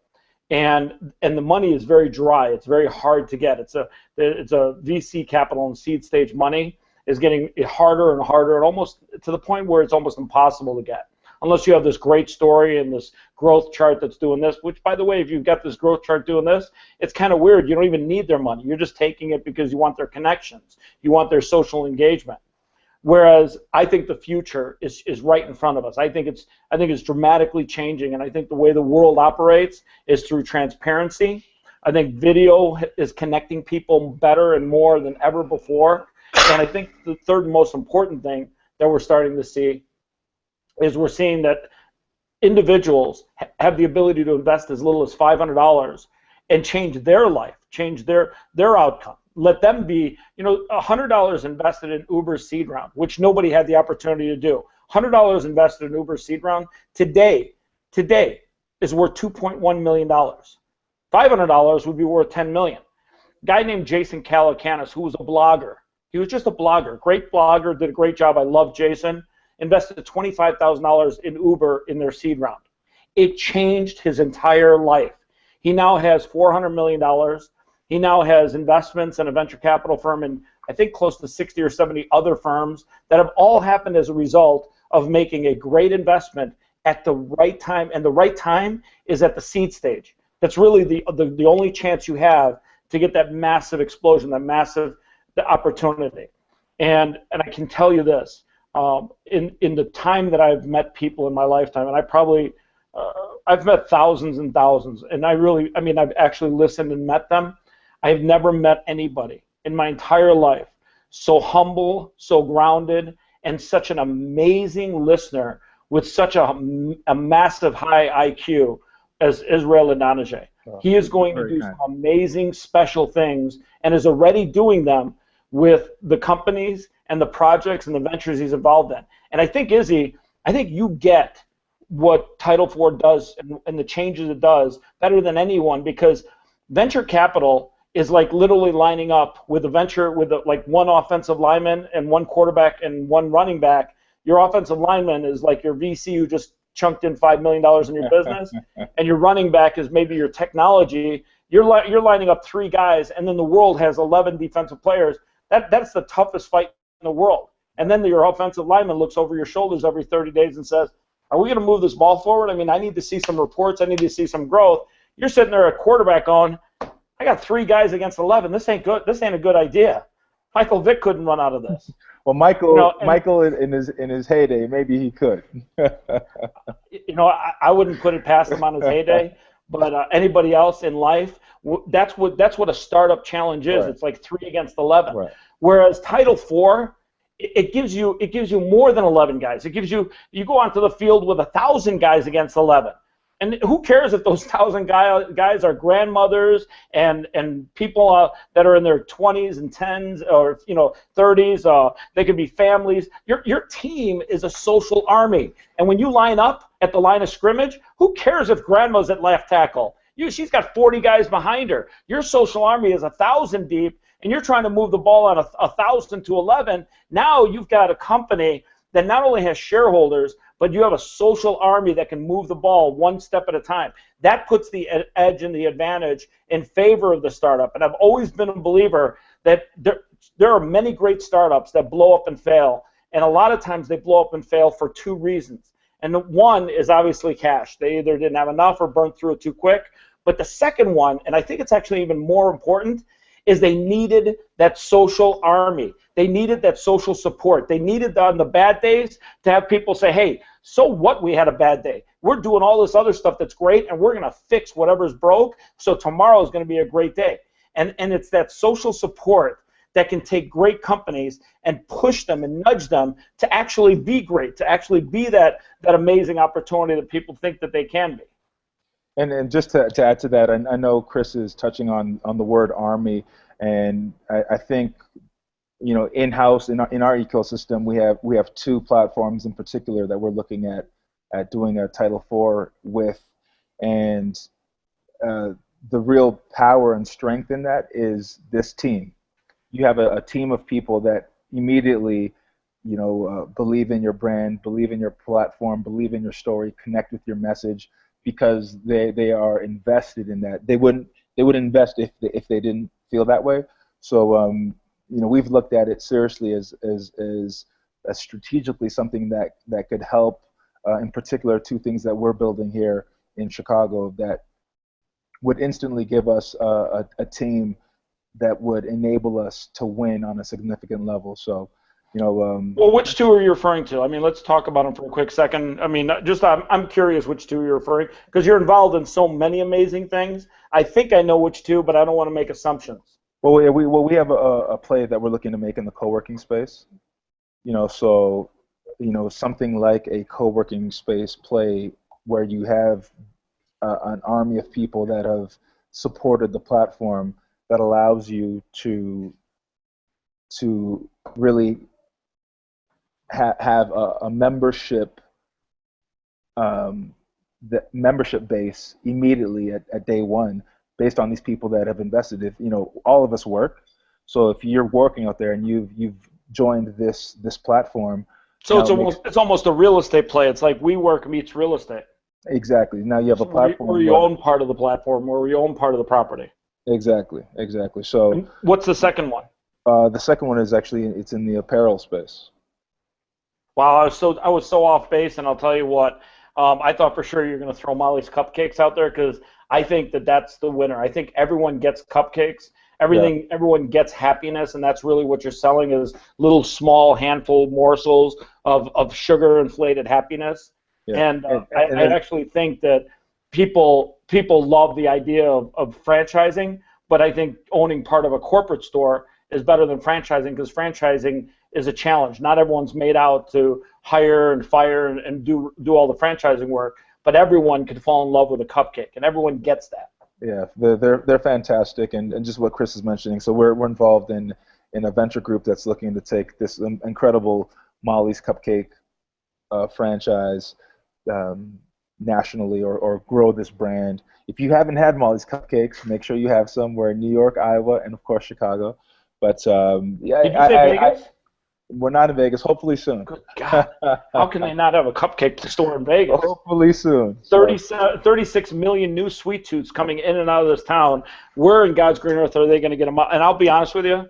And the money is very dry. It's very hard to get. It's a VC capital and seed stage money is getting harder and harder, and almost to the point where it's almost impossible to get, unless you have this great story and this growth chart that's doing this. Which, by the way, if you've got this growth chart doing this, it's kind of weird. You don't even need their money. You're just taking it because you want their connections. You want their social engagement. Whereas I think the future is right in front of us. I think it's dramatically changing, and I think the way the world operates is through transparency. I think video is connecting people better and more than ever before. And I think the third most important thing that we're starting to see is we're seeing that individuals have the ability to invest as little as $500 and change their life, change their outcome. Let them be, $100 invested in Uber's seed round, which nobody had the opportunity to do. $100 invested in Uber's seed round today is worth $2.1 million. $500 would be worth $10 million. A guy named Jason Calacanis, who was a blogger. He was just a blogger, great blogger, did a great job. I love Jason. Invested $25,000 in Uber in their seed round. It changed his entire life. He now has $400 million. He now has investments in a venture capital firm and I think close to 60 or 70 other firms that have all happened as a result of making a great investment at the right time, and the right time is at the seed stage. That's really the only chance you have to get that massive explosion, that massive opportunity. And I can tell you this, in the time that I've met people in my lifetime, and I've met thousands and thousands, and I've actually listened and met them. I've never met anybody in my entire life so humble, so grounded, and such an amazing listener with such a massive high IQ as Israel Adonijah. He is going to do some amazing, special things and is already doing them with the companies and the projects and the ventures he's involved in. And I think, Izzy, you get what Title IV does and the changes it does better than anyone, because venture capital is like literally lining up with a venture with like one offensive lineman and one quarterback and one running back. Your offensive lineman is like your VC who just chunked in $5 million in your business, and your running back is maybe your technology. You're lining up 3 guys, and then the world has 11 defensive players. That's the toughest fight in the world. And then your offensive lineman looks over your shoulders every 30 days and says, are we going to move this ball forward? I mean, I need to see some reports. I need to see some growth. You're sitting there at quarterback going, I got 3 guys against 11. This ain't good. This ain't a good idea. Michael Vick couldn't run out of this. Well, Michael in his heyday, maybe he could. I wouldn't put it past him on his heyday, but anybody else in life, that's what a startup challenge is. Right. It's like 3 against 11. Right. Whereas Title IV, it gives you more than 11 guys. It gives you go onto the field with 1,000 guys against 11. And who cares if those 1,000 guys are grandmothers and people that are in their 20s and 10s or 30s? They could be families. Your team is a social army. And when you line up at the line of scrimmage, who cares if grandma's at left tackle? She's got 40 guys behind her. Your social army is 1,000 deep, and you're trying to move the ball on 1,000 to 11. Now you've got a company that not only has shareholders, but you have a social army that can move the ball one step at a time. That puts the edge and the advantage in favor of the startup. And I've always been a believer that there are many great startups that blow up and fail, and a lot of times they blow up and fail for 2 reasons. And one is obviously cash. They either didn't have enough or burned through it too quick. But the second one, and I think it's actually even more important, is they needed that social army. They needed that social support. They needed on the bad days to have people say, hey, so what we had a bad day? We're doing all this other stuff that's great, and we're going to fix whatever's broke, so tomorrow is going to be a great day. And it's that social support that can take great companies and push them and nudge them to actually be great, to actually be that amazing opportunity that people think that they can be. And just to add to that, I know Chris is touching on the word army, and I think, you know, in-house in our ecosystem, we have two platforms in particular that we're looking at doing a Title IV with, and the real power and strength in that is this team. You have a team of people that immediately, you know, believe in your brand, believe in your platform, believe in your story, connect with your message, because they are invested in that. They wouldn't invest if they didn't feel that way. So you know, we've looked at it seriously as strategically something that could help. In particular, two things that we're building here in Chicago that would instantly give us a team that would enable us to win on a significant level. So, you know. Well, which two are you referring to? I mean, let's talk about them for a quick second. I mean, just I'm curious which two you're referring, because you're involved in so many amazing things. I think I know which two, but I don't want to make assumptions. Well, we have a play that we're looking to make in the co-working space. You know, so, you know, something like a co-working space play where you have an army of people that have supported the platform that allows you to really have a membership the membership base immediately at day one, based on these people that have invested. If, you know, all of us work, so if you're working out there and you've joined this platform, so it's almost a real estate play. It's like WeWork meets real estate. Exactly. Now you have a platform where you own part of the platform, where you own part of the property. Exactly. So, and what's the second one? The second one is actually, it's in the apparel space. Wow, I was so off base, and I'll tell you what. I thought for sure you were going to throw Molly's Cupcakes out there, because I think that's the winner. I think everyone gets cupcakes. Everyone gets happiness, and that's really what you're selling, is little small handful morsels of sugar-inflated happiness. Yeah. And I actually think that people love the idea of franchising, but I think owning part of a corporate store is better than franchising, because franchising is a challenge. Not everyone's made out to hire and fire and do all the franchising work, but everyone could fall in love with a cupcake, and everyone gets that. Yeah, they're fantastic, and just what Chris is mentioning. So we're involved in a venture group that's looking to take this incredible Molly's Cupcake franchise nationally, or grow this brand. If you haven't had Molly's Cupcakes, make sure you have some. We're in New York, Iowa, and of course Chicago. But yeah, did you say Vegas? We're not in Vegas. Hopefully soon. Good God. How can they not have a cupcake store in Vegas? Hopefully soon. 36 million new sweet tooths coming in and out of this town. Where in God's green earth are they going to get them out? And I'll be honest with you,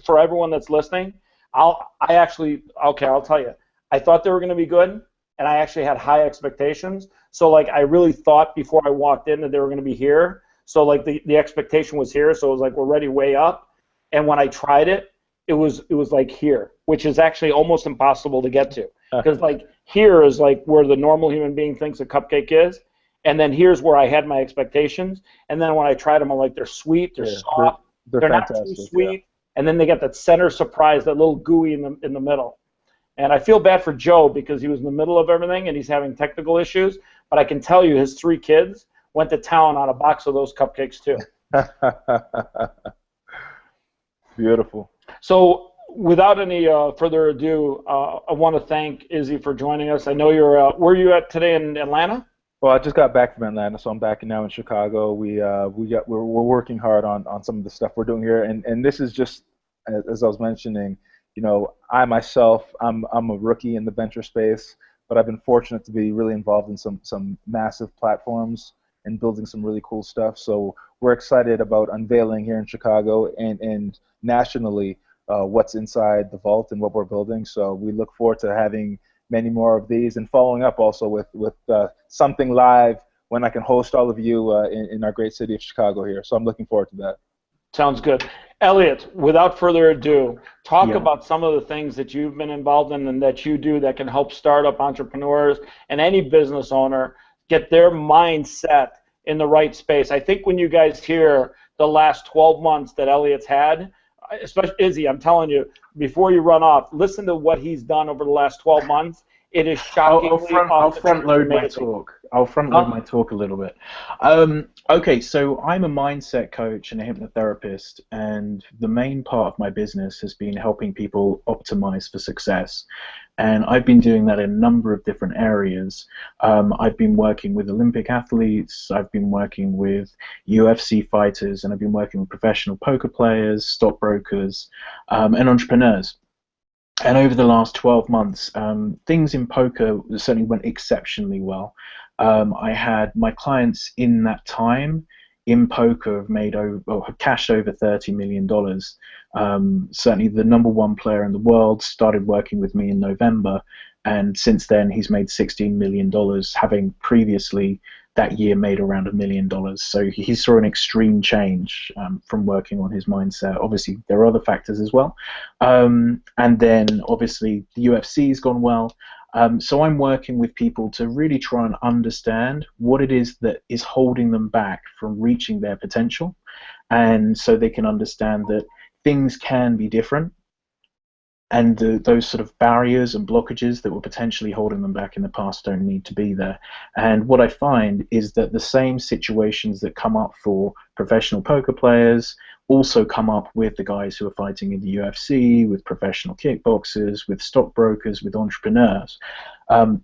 for everyone that's listening, I'll tell you. I thought they were going to be good, and I actually had high expectations. So, like, I really thought before I walked in that they were going to be here. So, like, the expectation was here. So it was like, we're ready way up. And when I tried it, it was like here, which is actually almost impossible to get to, because like here is like where the normal human being thinks a cupcake is, and then here's where I had my expectations, and then when I tried them, I'm like, they're sweet, they're soft, they're not too sweet, and then they get that center surprise, that little gooey in the middle. And I feel bad for Joe, because he was in the middle of everything and he's having technical issues, but I can tell you his 3 kids went to town on a box of those cupcakes too. Beautiful. So, without any further ado, I want to thank Izzy for joining us. I know you're. Where are you at today in Atlanta? Well, I just got back from Atlanta, so I'm back now in Chicago. We're working hard on some of the stuff we're doing here, and this is just, as I was mentioning, you know, I'm a rookie in the venture space, but I've been fortunate to be really involved in some massive platforms and building some really cool stuff. So we're excited about unveiling here in Chicago and nationally what's inside the vault and what we're building. So we look forward to having many more of these, and following up also with something live when I can host all of you in our great city of Chicago here. So I'm looking forward to that. Sounds good. Elliot, without further ado, talk about some of the things that you've been involved in and that you do that can help startup entrepreneurs and any business owner get their mindset in the right space. I think when you guys hear the last 12 months that Elliot's had, especially Izzy, I'm telling you, before you run off, listen to what he's done over the last 12 months. It is shockingly I'll front load my amazing. talk. I'll front load my talk a little bit. Okay, so I'm a mindset coach and a hypnotherapist, and the main part of my business has been helping people optimize for success. And I've been doing that in a number of different areas. I've been working with Olympic athletes, I've been working with UFC fighters, and I've been working with professional poker players, stockbrokers, and entrepreneurs. And over the last 12 months, things in poker certainly went exceptionally well. I had my clients in that time in poker have made have cashed over $30 million. Certainly the #1 player in the world started working with me in November, and since then he's made $16 million, having previously that year made around $1 million. So he saw an extreme change from working on his mindset. Obviously, there are other factors as well. And then, obviously, the UFC's gone well. So I'm working with people to really try and understand what it is that is holding them back from reaching their potential. And so they can understand that things can be different. And those sort of barriers and blockages that were potentially holding them back in the past don't need to be there. And what I find is that the same situations that come up for professional poker players also come up with the guys who are fighting in the UFC, with professional kickboxers, with stockbrokers, with entrepreneurs.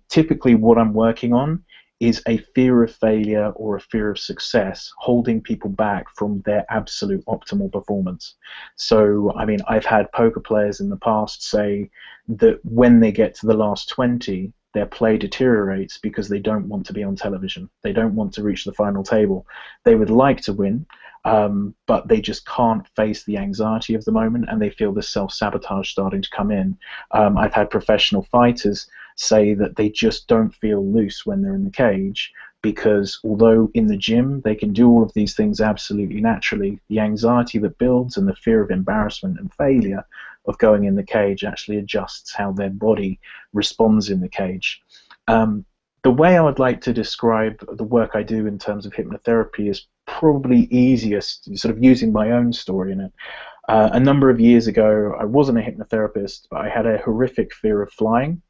Typically what I'm working on is a fear of failure or a fear of success holding people back from their absolute optimal performance. So, I mean, I've had poker players in the past say that when they get to the last 20, their play deteriorates because they don't want to be on television. They don't want to reach the final table. They would like to win, but they just can't face the anxiety of the moment, and they feel the self-sabotage starting to come in. I've had professional fighters say that they just don't feel loose when they're in the cage, because although in the gym they can do all of these things absolutely naturally, the anxiety that builds and the fear of embarrassment and failure of going in the cage actually adjusts how their body responds in the cage. The way I would like to describe the work I do in terms of hypnotherapy is probably easiest sort of using my own story in it. A number of years ago, I wasn't a hypnotherapist, but I had a horrific fear of flying.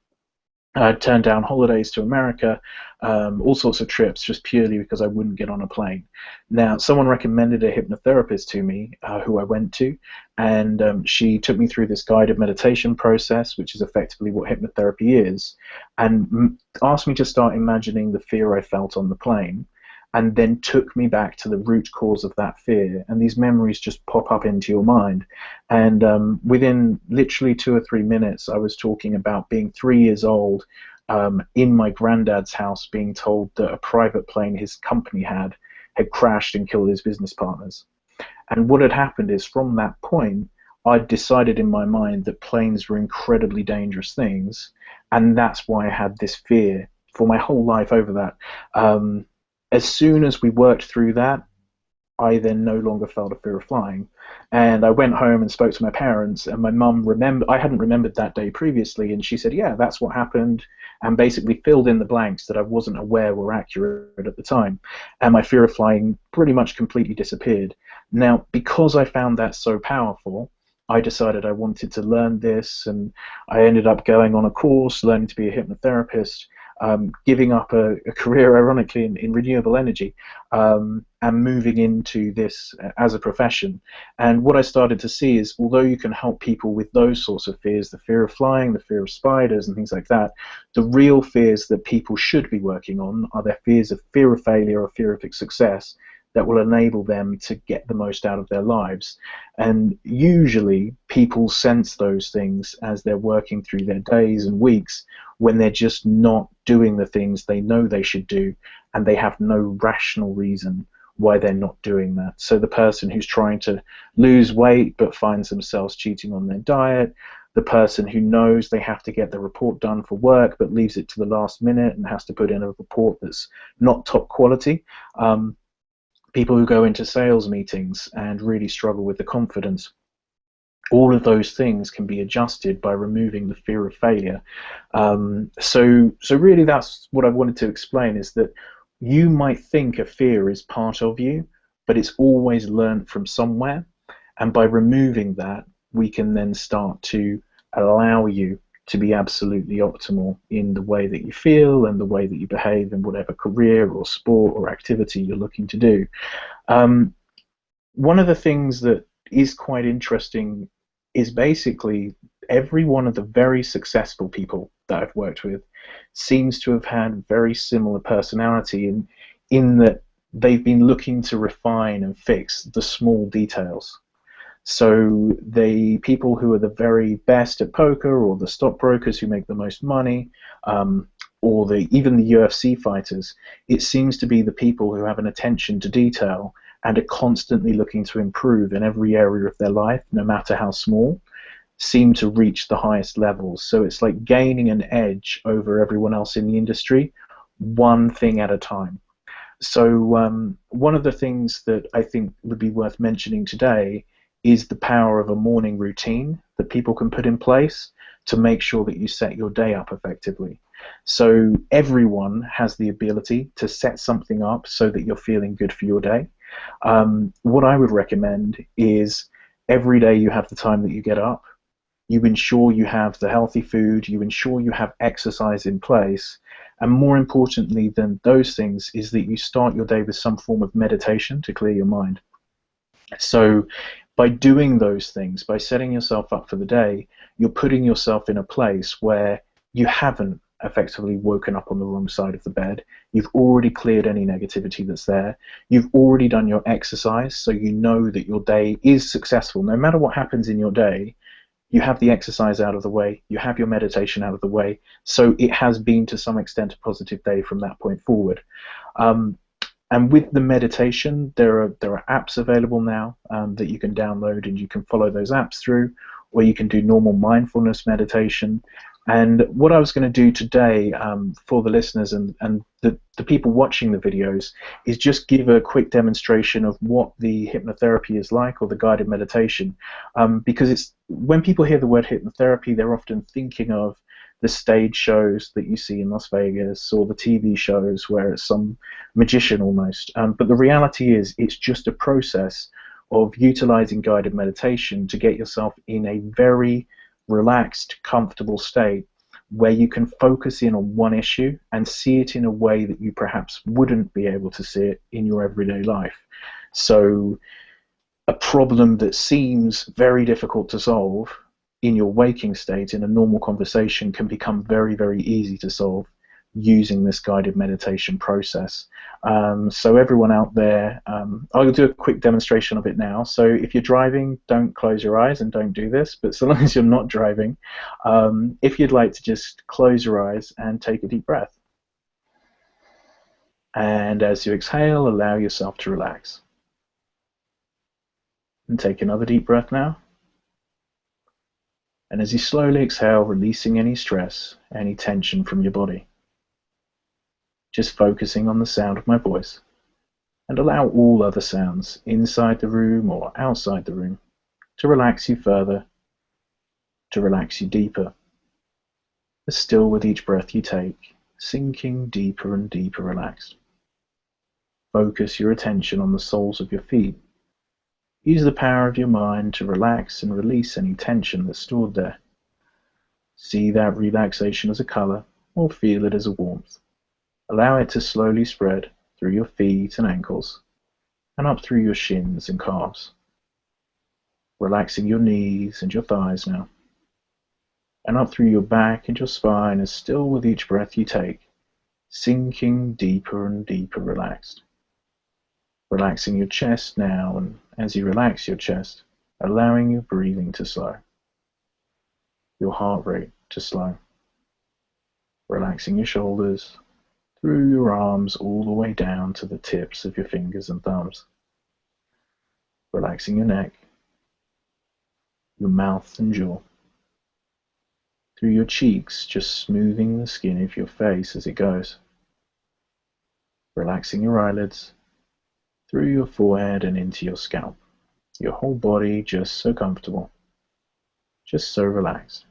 I turned down holidays to America, all sorts of trips, just purely because I wouldn't get on a plane. Now, someone recommended a hypnotherapist to me, who I went to, and she took me through this guided meditation process, which is effectively what hypnotherapy is, and asked me to start imagining the fear I felt on the plane, and then took me back to the root cause of that fear. And these memories just pop up into your mind. And within literally 2 or 3 minutes, I was talking about being 3 years old in my granddad's house, being told that a private plane his company had crashed and killed his business partners. And what had happened is, from that point, I'd decided in my mind that planes were incredibly dangerous things, and that's why I had this fear for my whole life over that. As soon as we worked through that, I then no longer felt a fear of flying. And I went home and spoke to my parents, and my mum remembered, I hadn't remembered that day previously, and she said, yeah, that's what happened, and basically filled in the blanks that I wasn't aware were accurate at the time. And my fear of flying pretty much completely disappeared. Now, because I found that so powerful, I decided I wanted to learn this, and I ended up going on a course, learning to be a hypnotherapist, giving up a career, ironically, in renewable energy, and moving into this as a profession. And what I started to see is, although you can help people with those sorts of fears, the fear of flying, the fear of spiders and things like that, the real fears that people should be working on are their fears of fear of failure or fear of success, that will enable them to get the most out of their lives. And usually people sense those things as they're working through their days and weeks, when they're just not doing the things they know they should do, and they have no rational reason why they're not doing that. So the person who's trying to lose weight but finds themselves cheating on their diet, the person who knows they have to get the report done for work but leaves it to the last minute and has to put in a report that's not top quality, people who go into sales meetings and really struggle with the confidence. All of those things can be adjusted by removing the fear of failure. So really that's what I wanted to explain, is that you might think a fear is part of you, but it's always learned from somewhere. And by removing that, we can then start to allow you to be absolutely optimal in the way that you feel and the way that you behave in whatever career or sport or activity you're looking to do. One of the things that is quite interesting is basically every one of the very successful people that I've worked with seems to have had very similar personality in that they've been looking to refine and fix the small details. So the people who are the very best at poker, or the stockbrokers who make the most money, or even the UFC fighters, it seems to be the people who have an attention to detail and are constantly looking to improve in every area of their life, no matter how small, seem to reach the highest levels. So it's like gaining an edge over everyone else in the industry, one thing at a time. So one of the things that I think would be worth mentioning today is the power of a morning routine that people can put in place to make sure that you set your day up effectively. So everyone has the ability to set something up so that you're feeling good for your day. What I would recommend is every day you have the time that you get up, you ensure you have the healthy food, you ensure you have exercise in place, and more importantly than those things is that you start your day with some form of meditation to clear your mind. So by doing those things, by setting yourself up for the day, you're putting yourself in a place where you haven't effectively woken up on the wrong side of the bed. You've already cleared any negativity that's there. You've already done your exercise, so you know that your day is successful. No matter what happens in your day, you have the exercise out of the way, you have your meditation out of the way, so it has been to some extent a positive day from that point forward. And with the meditation, there are apps available now that you can download, and you can follow those apps through, or you can do normal mindfulness meditation. And what I was going to do today for the listeners and the people watching the videos is just give a quick demonstration of what the hypnotherapy is like, or the guided meditation, because it's when people hear the word hypnotherapy, they're often thinking of the stage shows that you see in Las Vegas, or the TV shows where it's some magician almost. But the reality is it's just a process of utilizing guided meditation to get yourself in a very relaxed, comfortable state where you can focus in on one issue and see it in a way that you perhaps wouldn't be able to see it in your everyday life. So a problem that seems very difficult to solve in your waking state in a normal conversation can become very, very easy to solve using this guided meditation process. So everyone out there, I'll do a quick demonstration of it now. So if you're driving, don't close your eyes and don't do this, but so long as you're not driving, if you'd like to just close your eyes and take a deep breath. And as you exhale, allow yourself to relax. And take another deep breath now. And as you slowly exhale, releasing any stress, any tension from your body. Just focusing on the sound of my voice, and allow all other sounds inside the room or outside the room to relax you further, to relax you deeper. But still with each breath you take, sinking deeper and deeper relaxed. Focus your attention on the soles of your feet. Use the power of your mind to relax and release any tension that's stored there. See that relaxation as a color, or feel it as a warmth. Allow it to slowly spread through your feet and ankles, and up through your shins and calves. Relaxing your knees and your thighs now, and up through your back and your spine, as still with each breath you take, sinking deeper and deeper relaxed. Relaxing your chest now, and as you relax your chest, allowing your breathing to slow, your heart rate to slow. Relaxing your shoulders, through your arms all the way down to the tips of your fingers and thumbs. Relaxing your neck, your mouth and jaw. Through your cheeks, just smoothing the skin of your face as it goes. Relaxing your eyelids, through your forehead and into your scalp. Your whole body just so comfortable, just so relaxed.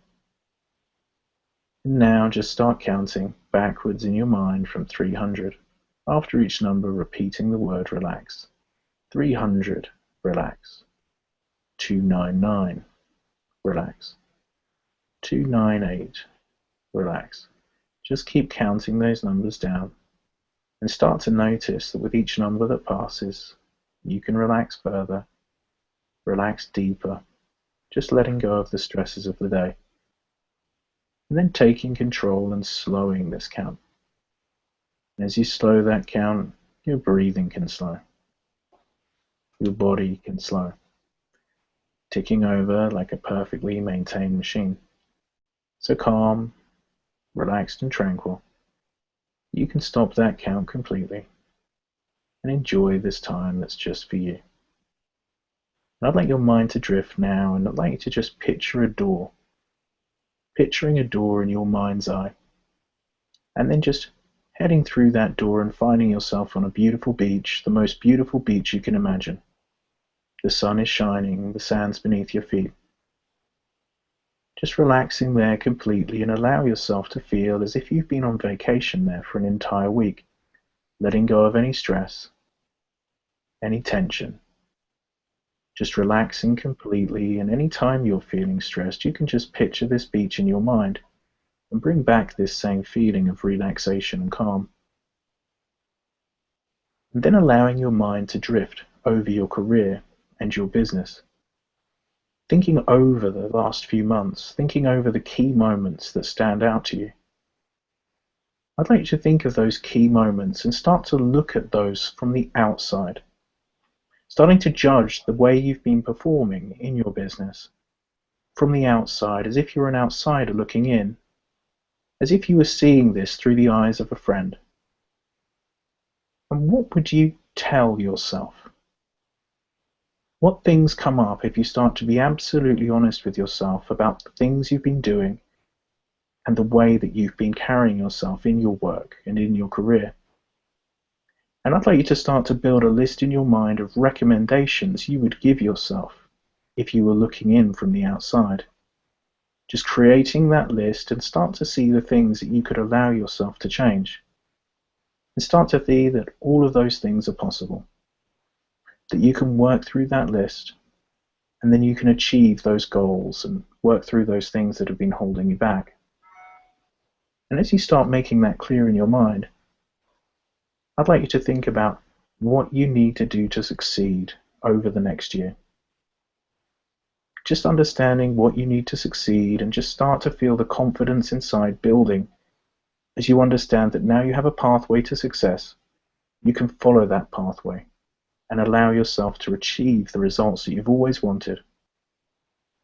And now just start counting backwards in your mind from 300. After each number, repeating the word relax. 300, relax. 299, relax. 298, relax. Just keep counting those numbers down and start to notice that with each number that passes, you can relax further, relax deeper, just letting go of the stresses of the day. And then taking control and slowing this count. And as you slow that count, your breathing can slow. Your body can slow. Ticking over like a perfectly maintained machine. So calm, relaxed and tranquil. You can stop that count completely and enjoy this time that's just for you. And I'd like your mind to drift now, and I'd like you to just picture a door. Picturing a door in your mind's eye. And then just heading through that door and finding yourself on a beautiful beach, the most beautiful beach you can imagine. The sun is shining, the sand's beneath your feet. Just relaxing there completely, and allow yourself to feel as if you've been on vacation there for an entire week, letting go of any stress, any tension. Just relaxing completely, and any time you're feeling stressed, you can just picture this beach in your mind and bring back this same feeling of relaxation and calm. And then allowing your mind to drift over your career and your business. Thinking over the last few months, thinking over the key moments that stand out to you. I'd like you to think of those key moments and start to look at those from the outside. Starting to judge the way you've been performing in your business from the outside, as if you're an outsider looking in, as if you were seeing this through the eyes of a friend. And what would you tell yourself? What things come up if you start to be absolutely honest with yourself about the things you've been doing and the way that you've been carrying yourself in your work and in your career? And I'd like you to start to build a list in your mind of recommendations you would give yourself if you were looking in from the outside. Just creating that list and start to see the things that you could allow yourself to change. And start to see that all of those things are possible. That you can work through that list, and then you can achieve those goals and work through those things that have been holding you back. And as you start making that clear in your mind, I'd like you to think about what you need to do to succeed over the next year. Just understanding what you need to succeed, and just start to feel the confidence inside building as you understand that now you have a pathway to success. You can follow that pathway and allow yourself to achieve the results that you've always wanted.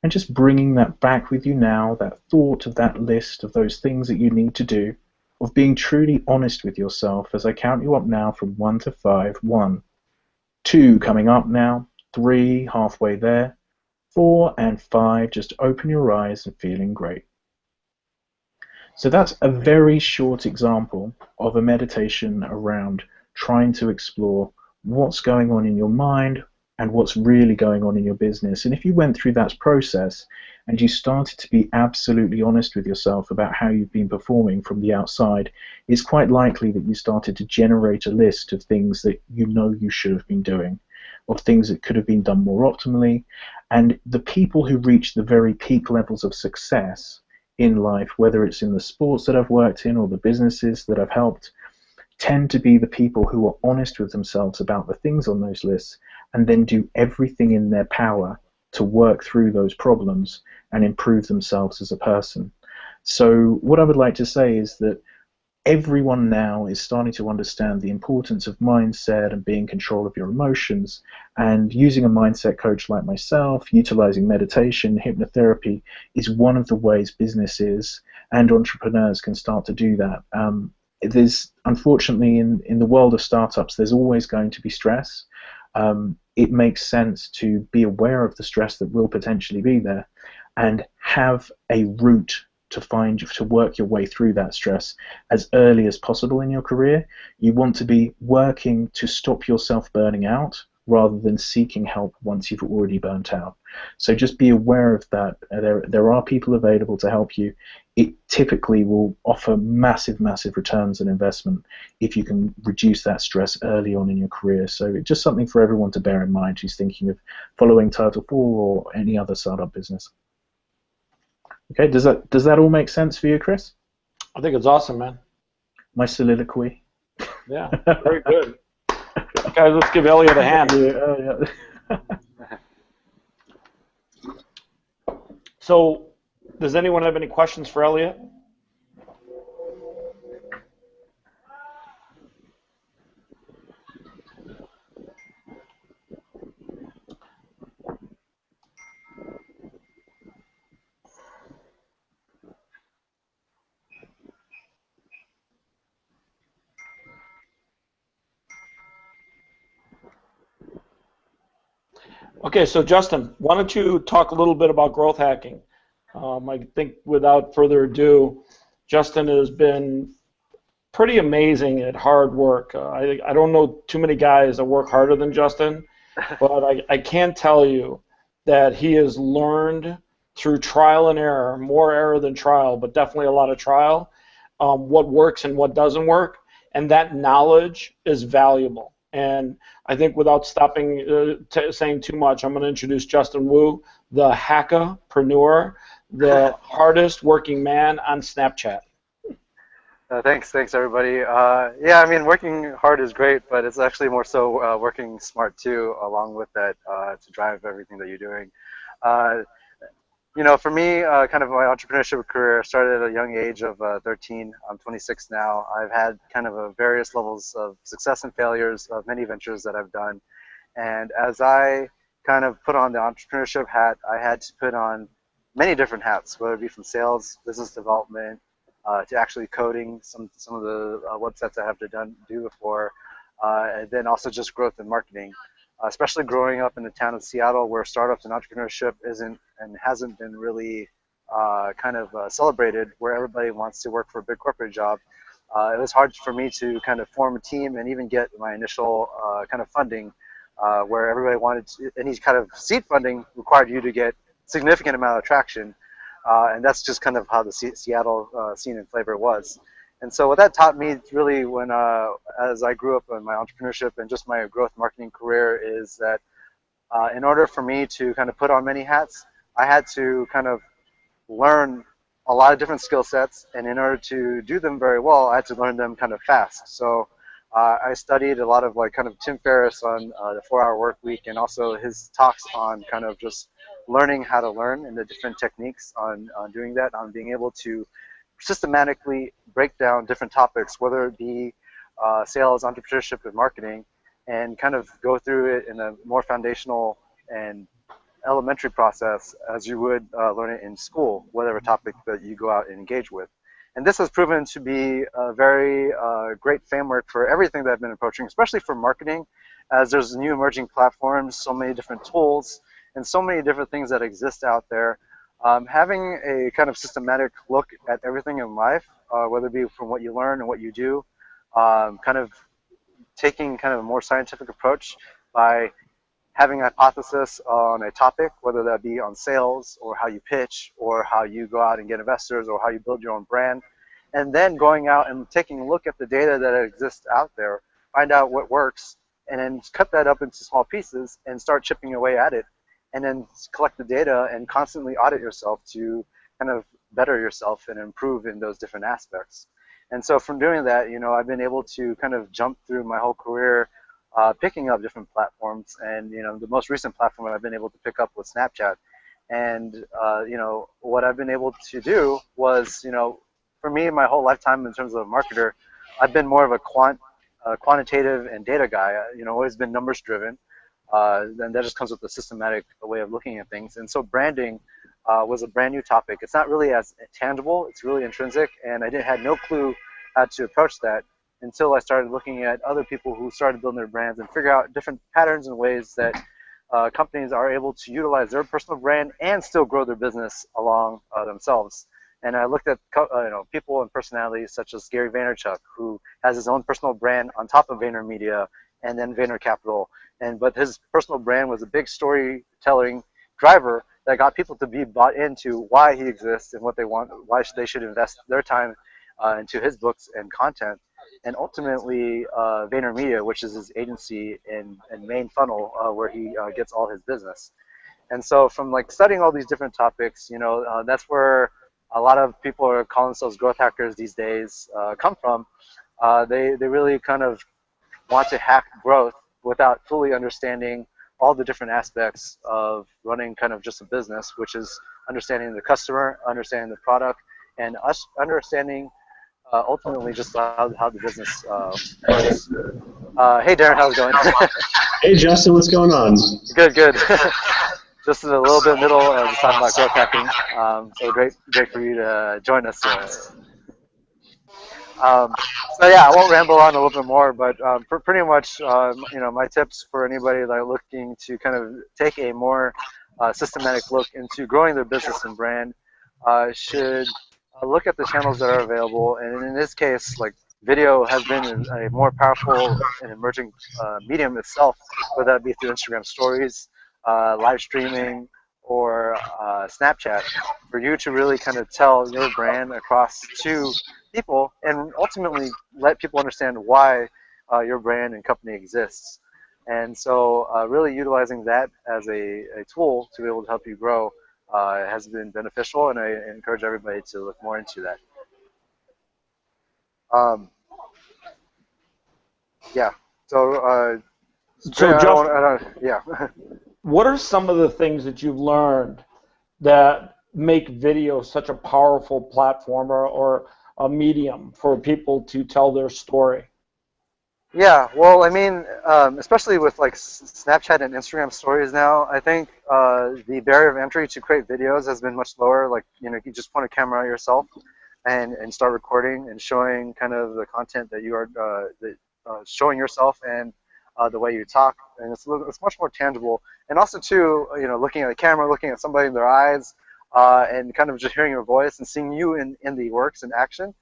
And just bringing that back with you now, that thought of that list of those things that you need to do, of being truly honest with yourself as I count you up now from 1 to 5. 1, 2 coming up now, 3 halfway there, 4 and 5, just open your eyes and feeling great. So that's a very short example of a meditation around trying to explore what's going on in your mind and what's really going on in your business. And if you went through that process and you started to be absolutely honest with yourself about how you've been performing from the outside, it's quite likely that you started to generate a list of things that you know you should have been doing, of things that could have been done more optimally. And the people who reach the very peak levels of success in life, whether it's in the sports that I've worked in or the businesses that I've helped, tend to be the people who are honest with themselves about the things on those lists and then do everything in their power to work through those problems and improve themselves as a person. So what I would like to say is that everyone now is starting to understand the importance of mindset and being in control of your emotions, and using a mindset coach like myself, utilizing meditation, hypnotherapy is one of the ways businesses and entrepreneurs can start to do that. There's, unfortunately, in the world of startups, there's always going to be stress. It makes sense to be aware of the stress that will potentially be there and have a route to work your way through that stress as early as possible in your career. You want to be working to stop yourself burning out rather than seeking help once you've already burnt out. So just be aware of that. There are people available to help you it typically will offer massive, massive returns on investment if you can reduce that stress early on in your career. So it's just something for everyone to bear in mind who's thinking of following Title IV or any other startup business. Okay, does that all make sense for you, Chris? I think it's awesome, man. My soliloquy. Yeah, very good. Guys, let's give Elliot a hand. Yeah. So, does anyone have any questions for Elliot? Okay, so Justin, why don't you talk a little bit about growth hacking? I think without further ado, Justin has been pretty amazing at hard work. I don't know too many guys that work harder than Justin, but I can tell you that he has learned through trial and error, more error than trial, but definitely a lot of trial, what works and what doesn't work, and that knowledge is valuable. And I think without stopping saying too much, I'm going to introduce Justin Wu, the Hackapreneur, the hardest working man on Snapchat. Thanks everybody. Yeah, I mean, working hard is great, but it's actually more so working smart too, along with that, to drive everything that you're doing. You know, for me, kind of my entrepreneurship career started at a young age of 13. I'm 26 now. I've had kind of various levels of success and failures of many ventures that I've done. And as I kind of put on the entrepreneurship hat, I had to put on many different hats, whether it be from sales, business development, to actually coding some of the websites I have to do before, and then also just growth and marketing. Especially growing up in the town of Seattle, where startups and entrepreneurship isn't and hasn't been really celebrated, where everybody wants to work for a big corporate job. It was hard for me to kind of form a team and even get my initial kind of funding, where everybody wanted to, any kind of seed funding required you to get significant amount of traction, and that's just kind of how the Seattle scene and flavor was. And so what that taught me really when, as I grew up in my entrepreneurship and just my growth marketing career, is that in order for me to kind of put on many hats, I had to kind of learn a lot of different skill sets, and in order to do them very well, I had to learn them kind of fast. So I studied a lot of like kind of Tim Ferriss on the 4-Hour Work Week, and also his talks on kind of just learning how to learn and the different techniques on doing that, on being able to systematically break down different topics, whether it be sales, entrepreneurship, and marketing, and kind of go through it in a more foundational and elementary process as you would learn it in school, whatever topic that you go out and engage with. And this has proven to be a very great framework for everything that I've been approaching, especially for marketing, as there's new emerging platforms, so many different tools, and so many different things that exist out there. Having a kind of systematic look at everything in life, whether it be from what you learn and what you do, kind of taking kind of a more scientific approach by having a hypothesis on a topic, whether that be on sales or how you pitch or how you go out and get investors or how you build your own brand, and then going out and taking a look at the data that exists out there, find out what works, and then cut that up into small pieces and start chipping away at it, and then collect the data and constantly audit yourself to kind of better yourself and improve in those different aspects. And so from doing that, you know, I've been able to kind of jump through my whole career picking up different platforms. And, you know, the most recent platform that I've been able to pick up was Snapchat. And, you know, what I've been able to do was, you know, for me, my whole lifetime in terms of a marketer, I've been more of a quantitative and data guy, you know, always been numbers driven. And that just comes with a systematic way of looking at things. And so branding was a brand new topic. It's not really as tangible, it's really intrinsic, and I had no clue how to approach that until I started looking at other people who started building their brands and figure out different patterns and ways that companies are able to utilize their personal brand and still grow their business along themselves. And I looked at you know, people and personalities such as Gary Vaynerchuk, who has his own personal brand on top of VaynerMedia and then Vayner Capital. But his personal brand was a big storytelling driver, that got people to be bought into why he exists and what they want, why they should invest their time into his books and content. And ultimately, VaynerMedia, which is his agency and main funnel where he gets all his business. And so from like studying all these different topics, you know, that's where a lot of people are calling themselves growth hackers these days come from. They really kind of want to hack growth without fully understanding all the different aspects of running kind of just a business, which is understanding the customer, understanding the product, and us understanding ultimately just how the business works. Hey Darren, how's it going? Hey Justin, what's going on? Good, good. Just in a little bit middle, just talking about growth hacking. So great for you to join us. So yeah, I won't ramble on a little bit more, but pretty much, you know, my tips for anybody that are looking to kind of take a more systematic look into growing their business and brand should look at the channels that are available. And in this case, like video has been a more powerful and emerging medium itself, whether that be through Instagram stories, live streaming, or Snapchat, for you to really kind of tell your brand across to people and ultimately let people understand why your brand and company exists. And so really utilizing that as a tool to be able to help you grow has been beneficial, and I encourage everybody to look more into that. Yeah. So, yeah. What are some of the things that you've learned that make video such a powerful platform or a medium for people to tell their story? Yeah, well, I mean, especially with like Snapchat and Instagram stories now, I think the barrier of entry to create videos has been much lower. Like, you know, you just point a camera at yourself and start recording and showing kind of the content that you are showing yourself and the way you talk, and it's much more tangible. And also too, you know, looking at the camera, looking at somebody in their eyes, and kind of just hearing your voice and seeing you in the works in action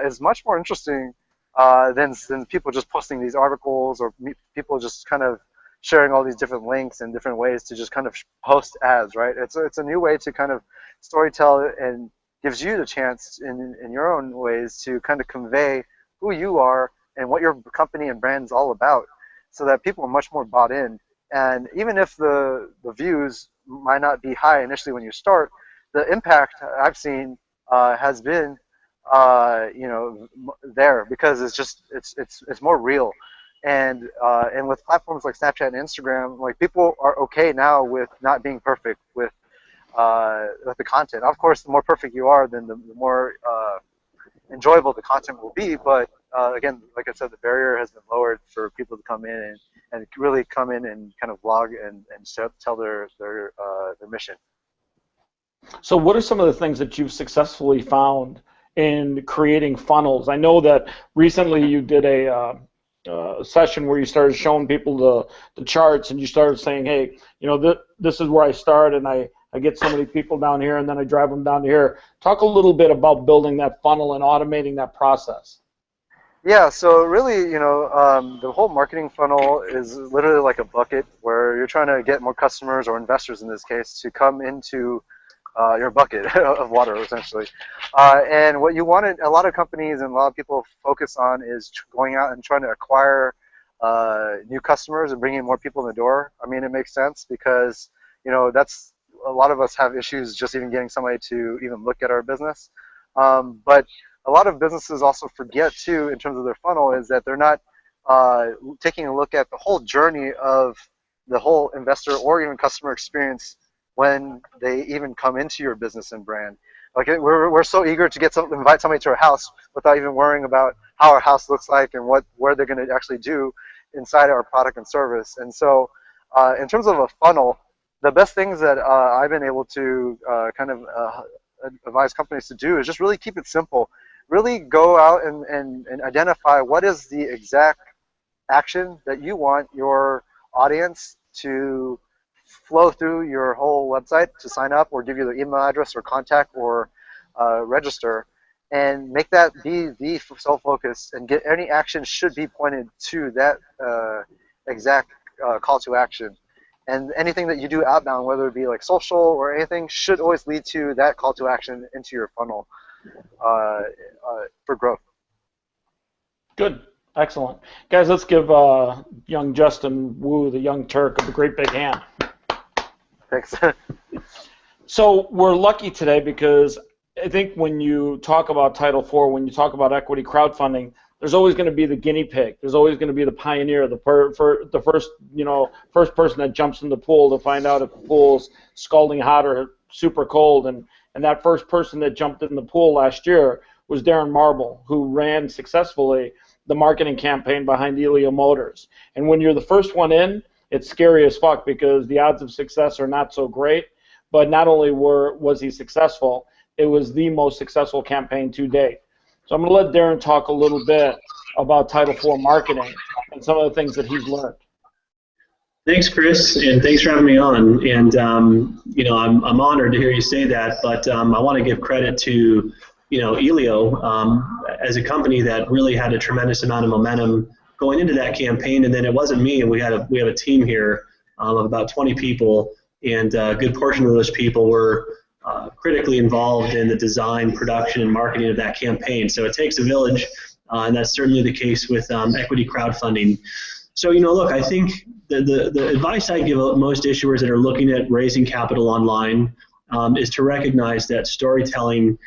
is much more interesting than people just posting these articles or people just kind of sharing all these different links and different ways to just kind of post ads, right? It's a new way to kind of storytell, and gives you the chance in your own ways to kind of convey who you are and what your company and brand is all about, so that people are much more bought in. And even if the views might not be high initially when you start, the impact I've seen has been you know, there, because it's more real. And with platforms like Snapchat and Instagram, like, people are okay now with not being perfect with the content. Of course, the more perfect you are, then the more enjoyable the content will be. But again, like I said, the barrier has been lowered for people to come in and really come in and kind of vlog and tell their mission. So what are some of the things that you've successfully found in creating funnels? I know that recently you did a session where you started showing people the charts, and you started saying, hey, you know, this is where I start, and I get so many people down here, and then I drive them down to here. Talk a little bit about building that funnel and automating that process. Yeah, so really, you know, the whole marketing funnel is literally like a bucket where you're trying to get more customers, or investors in this case, to come into your bucket of water, essentially. And what you wanted, a lot of companies and a lot of people focus on, is going out and trying to acquire new customers and bringing more people in the door. I mean, it makes sense, because, you know, that's, a lot of us have issues just even getting somebody to even look at our business. But a lot of businesses also forget too, in terms of their funnel, is that they're not taking a look at the whole journey of the whole investor or even customer experience when they even come into your business and brand. Like, we're so eager to invite somebody to our house without even worrying about how our house looks like and where they're going to actually do inside our product and service. And so in terms of a funnel, the best things that I've been able to kind of advise companies to do is just really keep it simple. Really go out and identify what is the exact action that you want your audience to flow through your whole website to sign up, or give you their email address or contact, or register, and make that be the sole focus, and get any action should be pointed to that exact call to action. And anything that you do outbound, whether it be like social or anything, should always lead to that call to action into your funnel for growth. Good. Excellent. Guys, let's give young Justin Wu, the young Turk, a great big hand. Thanks. So we're lucky today because I think when you talk about Title IV, when you talk about equity crowdfunding, there's always going to be the guinea pig. There's always going to be the pioneer, the first person that jumps in the pool to find out if the pool's scalding hot or super cold. And that first person that jumped in the pool last year was Darren Marble, who ran successfully the marketing campaign behind Elio Motors. And when you're the first one in, it's scary as fuck because the odds of success are not so great. But not only was he successful, it was the most successful campaign to date. So I'm going to let Darren talk a little bit about Title IV marketing and some of the things that he's learned. Thanks, Chris, and thanks for having me on. And you know, I'm honored to hear you say that. But I want to give credit to Elio as a company that really had a tremendous amount of momentum going into that campaign. And then it wasn't me, and we have a team here of about 20 people, and a good portion of those people were critically involved in the design, production, and marketing of that campaign. So it takes a village, and that's certainly the case with equity crowdfunding. So, look, I think the advice I give most issuers that are looking at raising capital online is to recognize that storytelling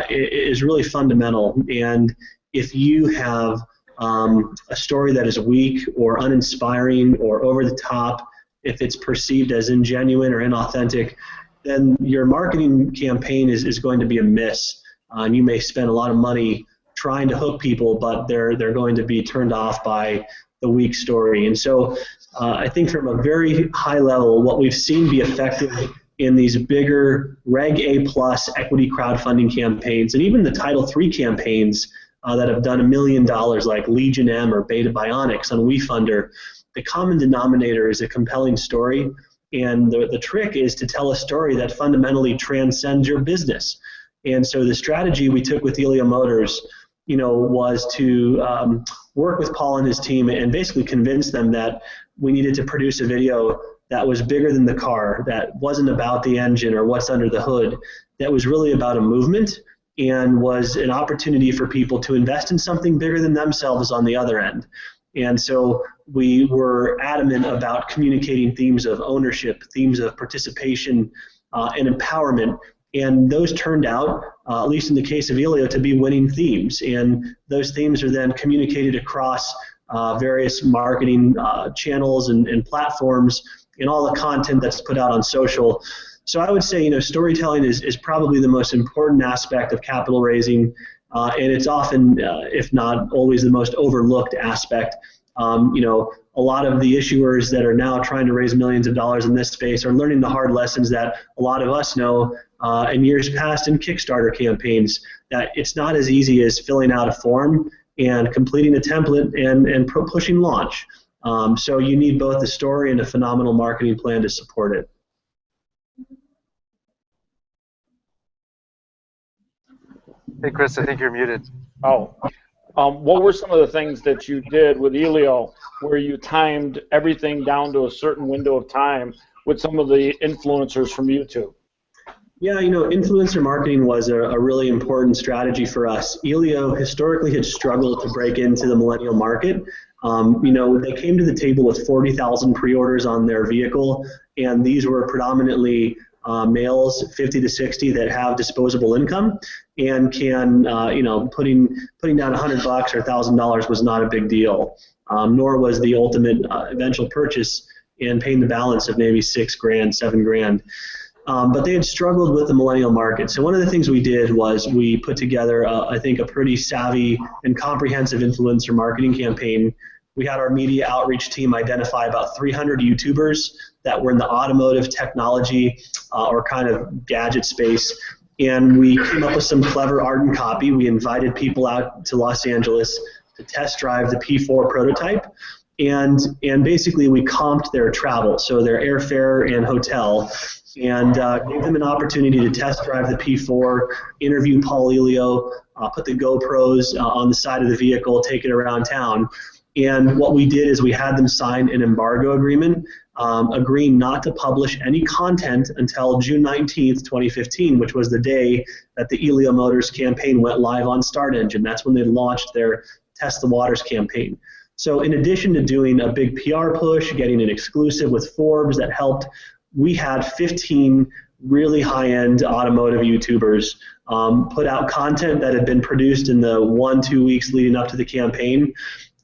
is really fundamental. And if you have a story that is weak or uninspiring or over the top, if it's perceived as ingenuine or inauthentic, then your marketing campaign is going to be a miss. And you may spend a lot of money trying to hook people, but they're going to be turned off by the weak story. And so I think from a very high level, what we've seen be effective in these bigger Reg A+ equity crowdfunding campaigns, and even the Title III campaigns that have done $1 million, like Legion M or Beta Bionics on WeFunder, the common denominator is a compelling story. And the trick is to tell a story that fundamentally transcends your business. And so the strategy we took with Elio Motors, was to work with Paul and his team and basically convince them that we needed to produce a video that was bigger than the car, that wasn't about the engine or what's under the hood, that was really about a movement and was an opportunity for people to invest in something bigger than themselves on the other end. And so we were adamant about communicating themes of ownership, themes of participation, and empowerment. And those turned out, at least in the case of Elio, to be winning themes. And those themes are then communicated across various marketing channels and platforms and all the content that's put out on social. So I would say, storytelling is probably the most important aspect of capital raising. And it's often, if not always, the most overlooked aspect. A lot of the issuers that are now trying to raise millions of dollars in this space are learning the hard lessons that a lot of us know in years past in Kickstarter campaigns, that it's not as easy as filling out a form and completing a template and pushing launch. So you need both a story and a phenomenal marketing plan to support it. Hey, Chris, I think you're muted. Oh. What were some of the things that you did with Elio where you timed everything down to a certain window of time with some of the influencers from YouTube? Yeah, influencer marketing was a really important strategy for us. Elio historically had struggled to break into the millennial market. They came to the table with 40,000 pre-orders on their vehicle, and these were predominantly males 50 to 60 that have disposable income and can, putting down $100 or $1,000 was not a big deal, nor was the ultimate eventual purchase and paying the balance of maybe $6,000, $7,000. But they had struggled with the millennial market. So one of the things we did was we put together, I think, a pretty savvy and comprehensive influencer marketing campaign. We had our media outreach team identify about 300 YouTubers that were in the automotive technology or kind of gadget space. And we came up with some clever art and copy. We invited people out to Los Angeles to test drive the P4 prototype. And basically we comped their travel, so their airfare and hotel, and gave them an opportunity to test drive the P4, interview Paul Elio, put the GoPros on the side of the vehicle, take it around town. And what we did is we had them sign an embargo agreement agreeing not to publish any content until June 19th, 2015, which was the day that the Elio Motors campaign went live on Start Engine. That's when they launched their Test the Waters campaign. So in addition to doing a big PR push, getting an exclusive with Forbes that helped, we had 15 really high-end automotive YouTubers put out content that had been produced in the 1-2 weeks leading up to the campaign.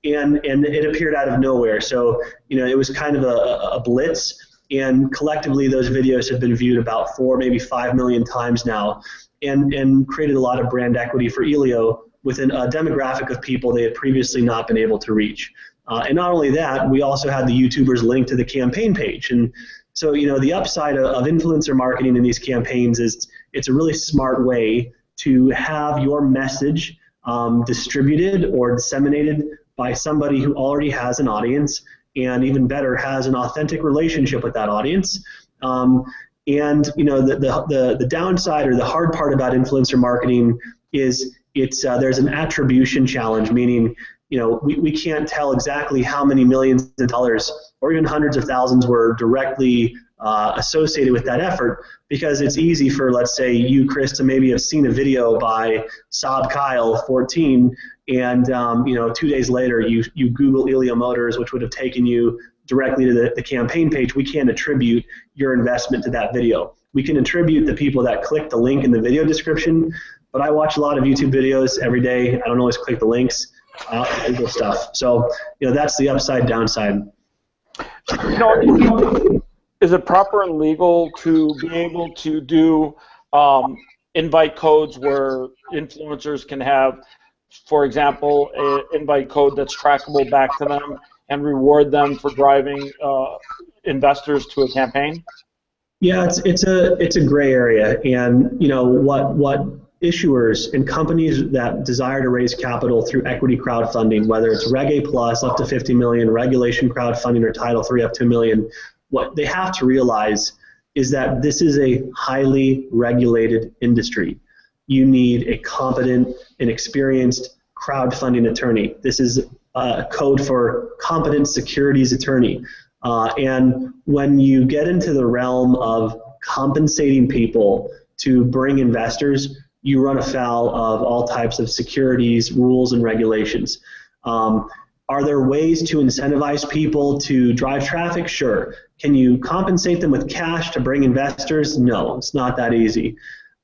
And it appeared out of nowhere. So, it was kind of a blitz, and collectively those videos have been viewed about 4, maybe 5 million times now, and created a lot of brand equity for Elio within a demographic of people they had previously not been able to reach. And not only that, we also had the YouTubers linked to the campaign page. And so, the upside of influencer marketing in these campaigns is it's a really smart way to have your message distributed or disseminated by somebody who already has an audience, and even better, has an authentic relationship with that audience. And the downside or the hard part about influencer marketing is there's an attribution challenge, meaning we can't tell exactly how many millions of dollars or even hundreds of thousands were directly associated with that effort, because it's easy for, let's say, you, Chris, to maybe have seen a video by Saab Kyle 14, and 2 days later you Google Elio Motors, which would have taken you directly to the campaign page. We can't attribute your investment to that video. We can attribute the people that click the link in the video description, but I watch a lot of YouTube videos every day. I don't always click the links, Google stuff. So that's the upside downside. Is it proper and legal to be able to do invite codes where influencers can have, for example, an invite code that's trackable back to them and reward them for driving investors to a campaign? Yeah, it's a gray area, and what issuers and companies that desire to raise capital through equity crowdfunding, whether it's Reg A Plus up to 50 million, regulation crowdfunding, or Title III up to $1 million, what they have to realize is that this is a highly regulated industry. You need a competent and experienced crowdfunding attorney. This is a code for competent securities attorney. And when you get into the realm of compensating people to bring investors, you run afoul of all types of securities, rules, and regulations. Are there ways to incentivize people to drive traffic? Sure. Can you compensate them with cash to bring investors? No, it's not that easy.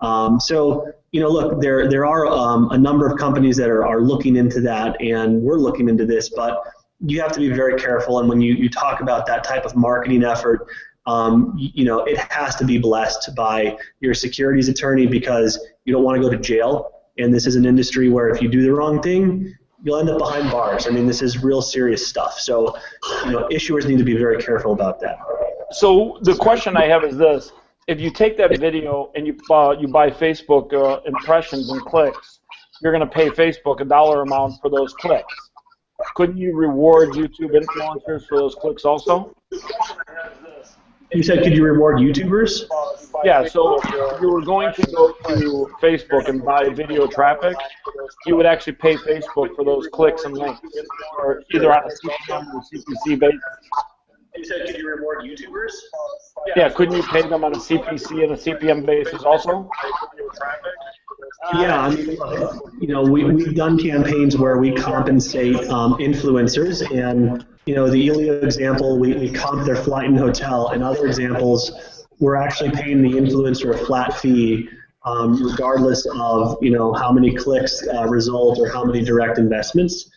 So, look, there are a number of companies that are looking into that, and we're looking into this, but you have to be very careful. And when you talk about that type of marketing effort, it has to be blessed by your securities attorney, because you don't want to go to jail. And this is an industry where if you do the wrong thing, you'll end up behind bars. I mean, this is real serious stuff. So, issuers need to be very careful about that. So the question I have is this: if you take that video and you buy Facebook impressions and clicks, you're going to pay Facebook a dollar amount for those clicks. Couldn't you reward YouTube influencers for those clicks also? You said, could you reward YouTubers? Yeah, so if you were going to go to Facebook and buy video traffic, you would actually pay Facebook for those clicks and links, or either on a CPM or CPC basis. You said, could you reward YouTubers? Yeah, couldn't you pay them on a CPC and a CPM basis also? Yeah, I mean, we've done campaigns where we compensate influencers, and the Elio example, we comp their flight and hotel, and other examples, we're actually paying the influencer a flat fee, regardless of how many clicks result or how many direct investments.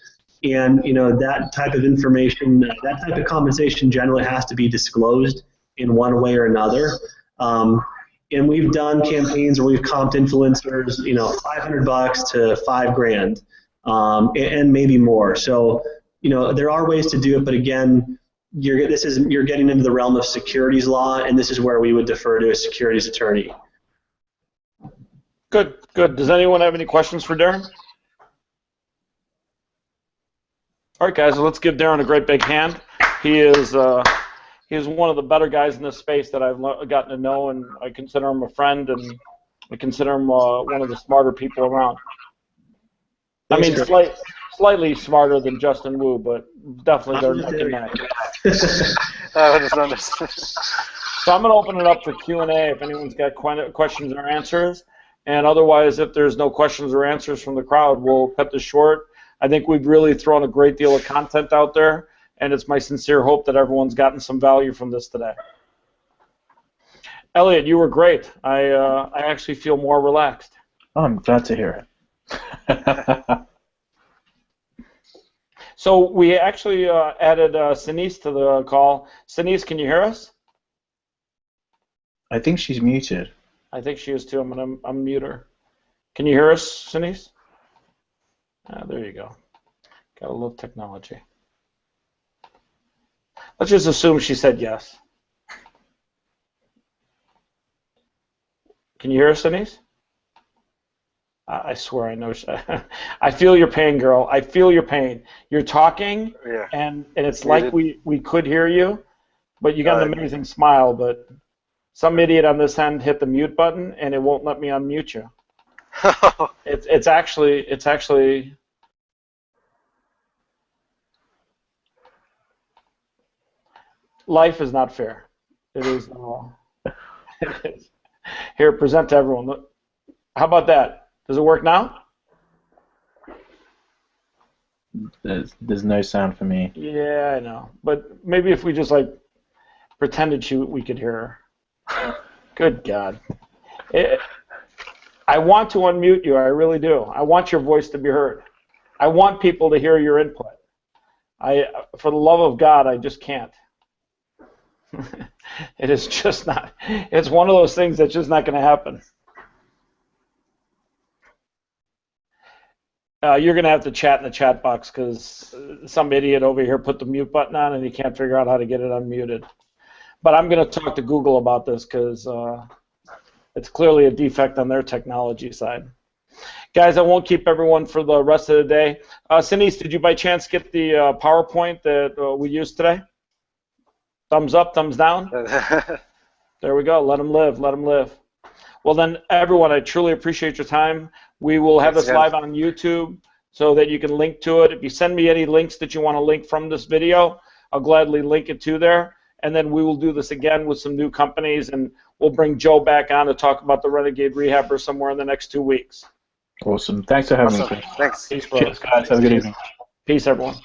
And that type of information, that type of compensation generally has to be disclosed in one way or another. And we've done campaigns where we've comped influencers, $500 to $5,000, and maybe more. So, there are ways to do it, but again, you're getting into the realm of securities law, and this is where we would defer to a securities attorney. Good, good. Does anyone have any questions for Darren? All right, guys, let's give Darren a great big hand. He is one of the better guys in this space that I've gotten to know, and I consider him a friend, and I consider him one of the smarter people around. I mean, slightly smarter than Justin Wu, but definitely they're neck and neck. I just understand. So I'm going to open it up for Q&A if anyone's got questions or answers. And otherwise, if there's no questions or answers from the crowd, we'll cut this short. I think we've really thrown a great deal of content out there, and it's my sincere hope that everyone's gotten some value from this today. Elliot, you were great. I actually feel more relaxed. Oh, I'm glad to hear it. So we actually added Sinise to the call. Sinise, can you hear us? I think she's muted. I think she is too. I'm going to unmute her. Can you hear us, Sinise? There you go. Gotta love technology. Let's just assume she said yes. Can you hear us, Sinise? I swear I know. I feel your pain, girl. I feel your pain. You're talking, Yeah. and it's like we could hear you, but you got an amazing smile, but some idiot on this end hit the mute button, and it won't let me unmute you. It's actually life is not fair. It is. It is. Here, present to everyone. Look. How about that? Does it work now? There's no sound for me. Yeah, I know. But maybe if we just like pretended we could hear her. Good God. I want to unmute you. I really do. I want your voice to be heard. I want people to hear your input. For the love of God, I just can't. It is just not. It's one of those things that's just not going to happen. You're going to have to chat in the chat box because some idiot over here put the mute button on and he can't figure out how to get it unmuted. But I'm going to talk to Google about this because it's clearly a defect on their technology side. Guys, I won't keep everyone for the rest of the day. Sinise, did you by chance get the PowerPoint that we used today? Thumbs up, thumbs down? There we go. Let them live. Let them live. Well, then, everyone, I truly appreciate your time. We will have this live on YouTube so that you can link to it. If you send me any links that you want to link from this video, I'll gladly link it to there. And then we will do this again with some new companies, and we'll bring Joe back on to talk about the Renegade Rehabber somewhere in the next 2 weeks. Awesome. Thanks for having me. Thanks. Peace, Cheers, guys. Have a good evening. Peace, everyone.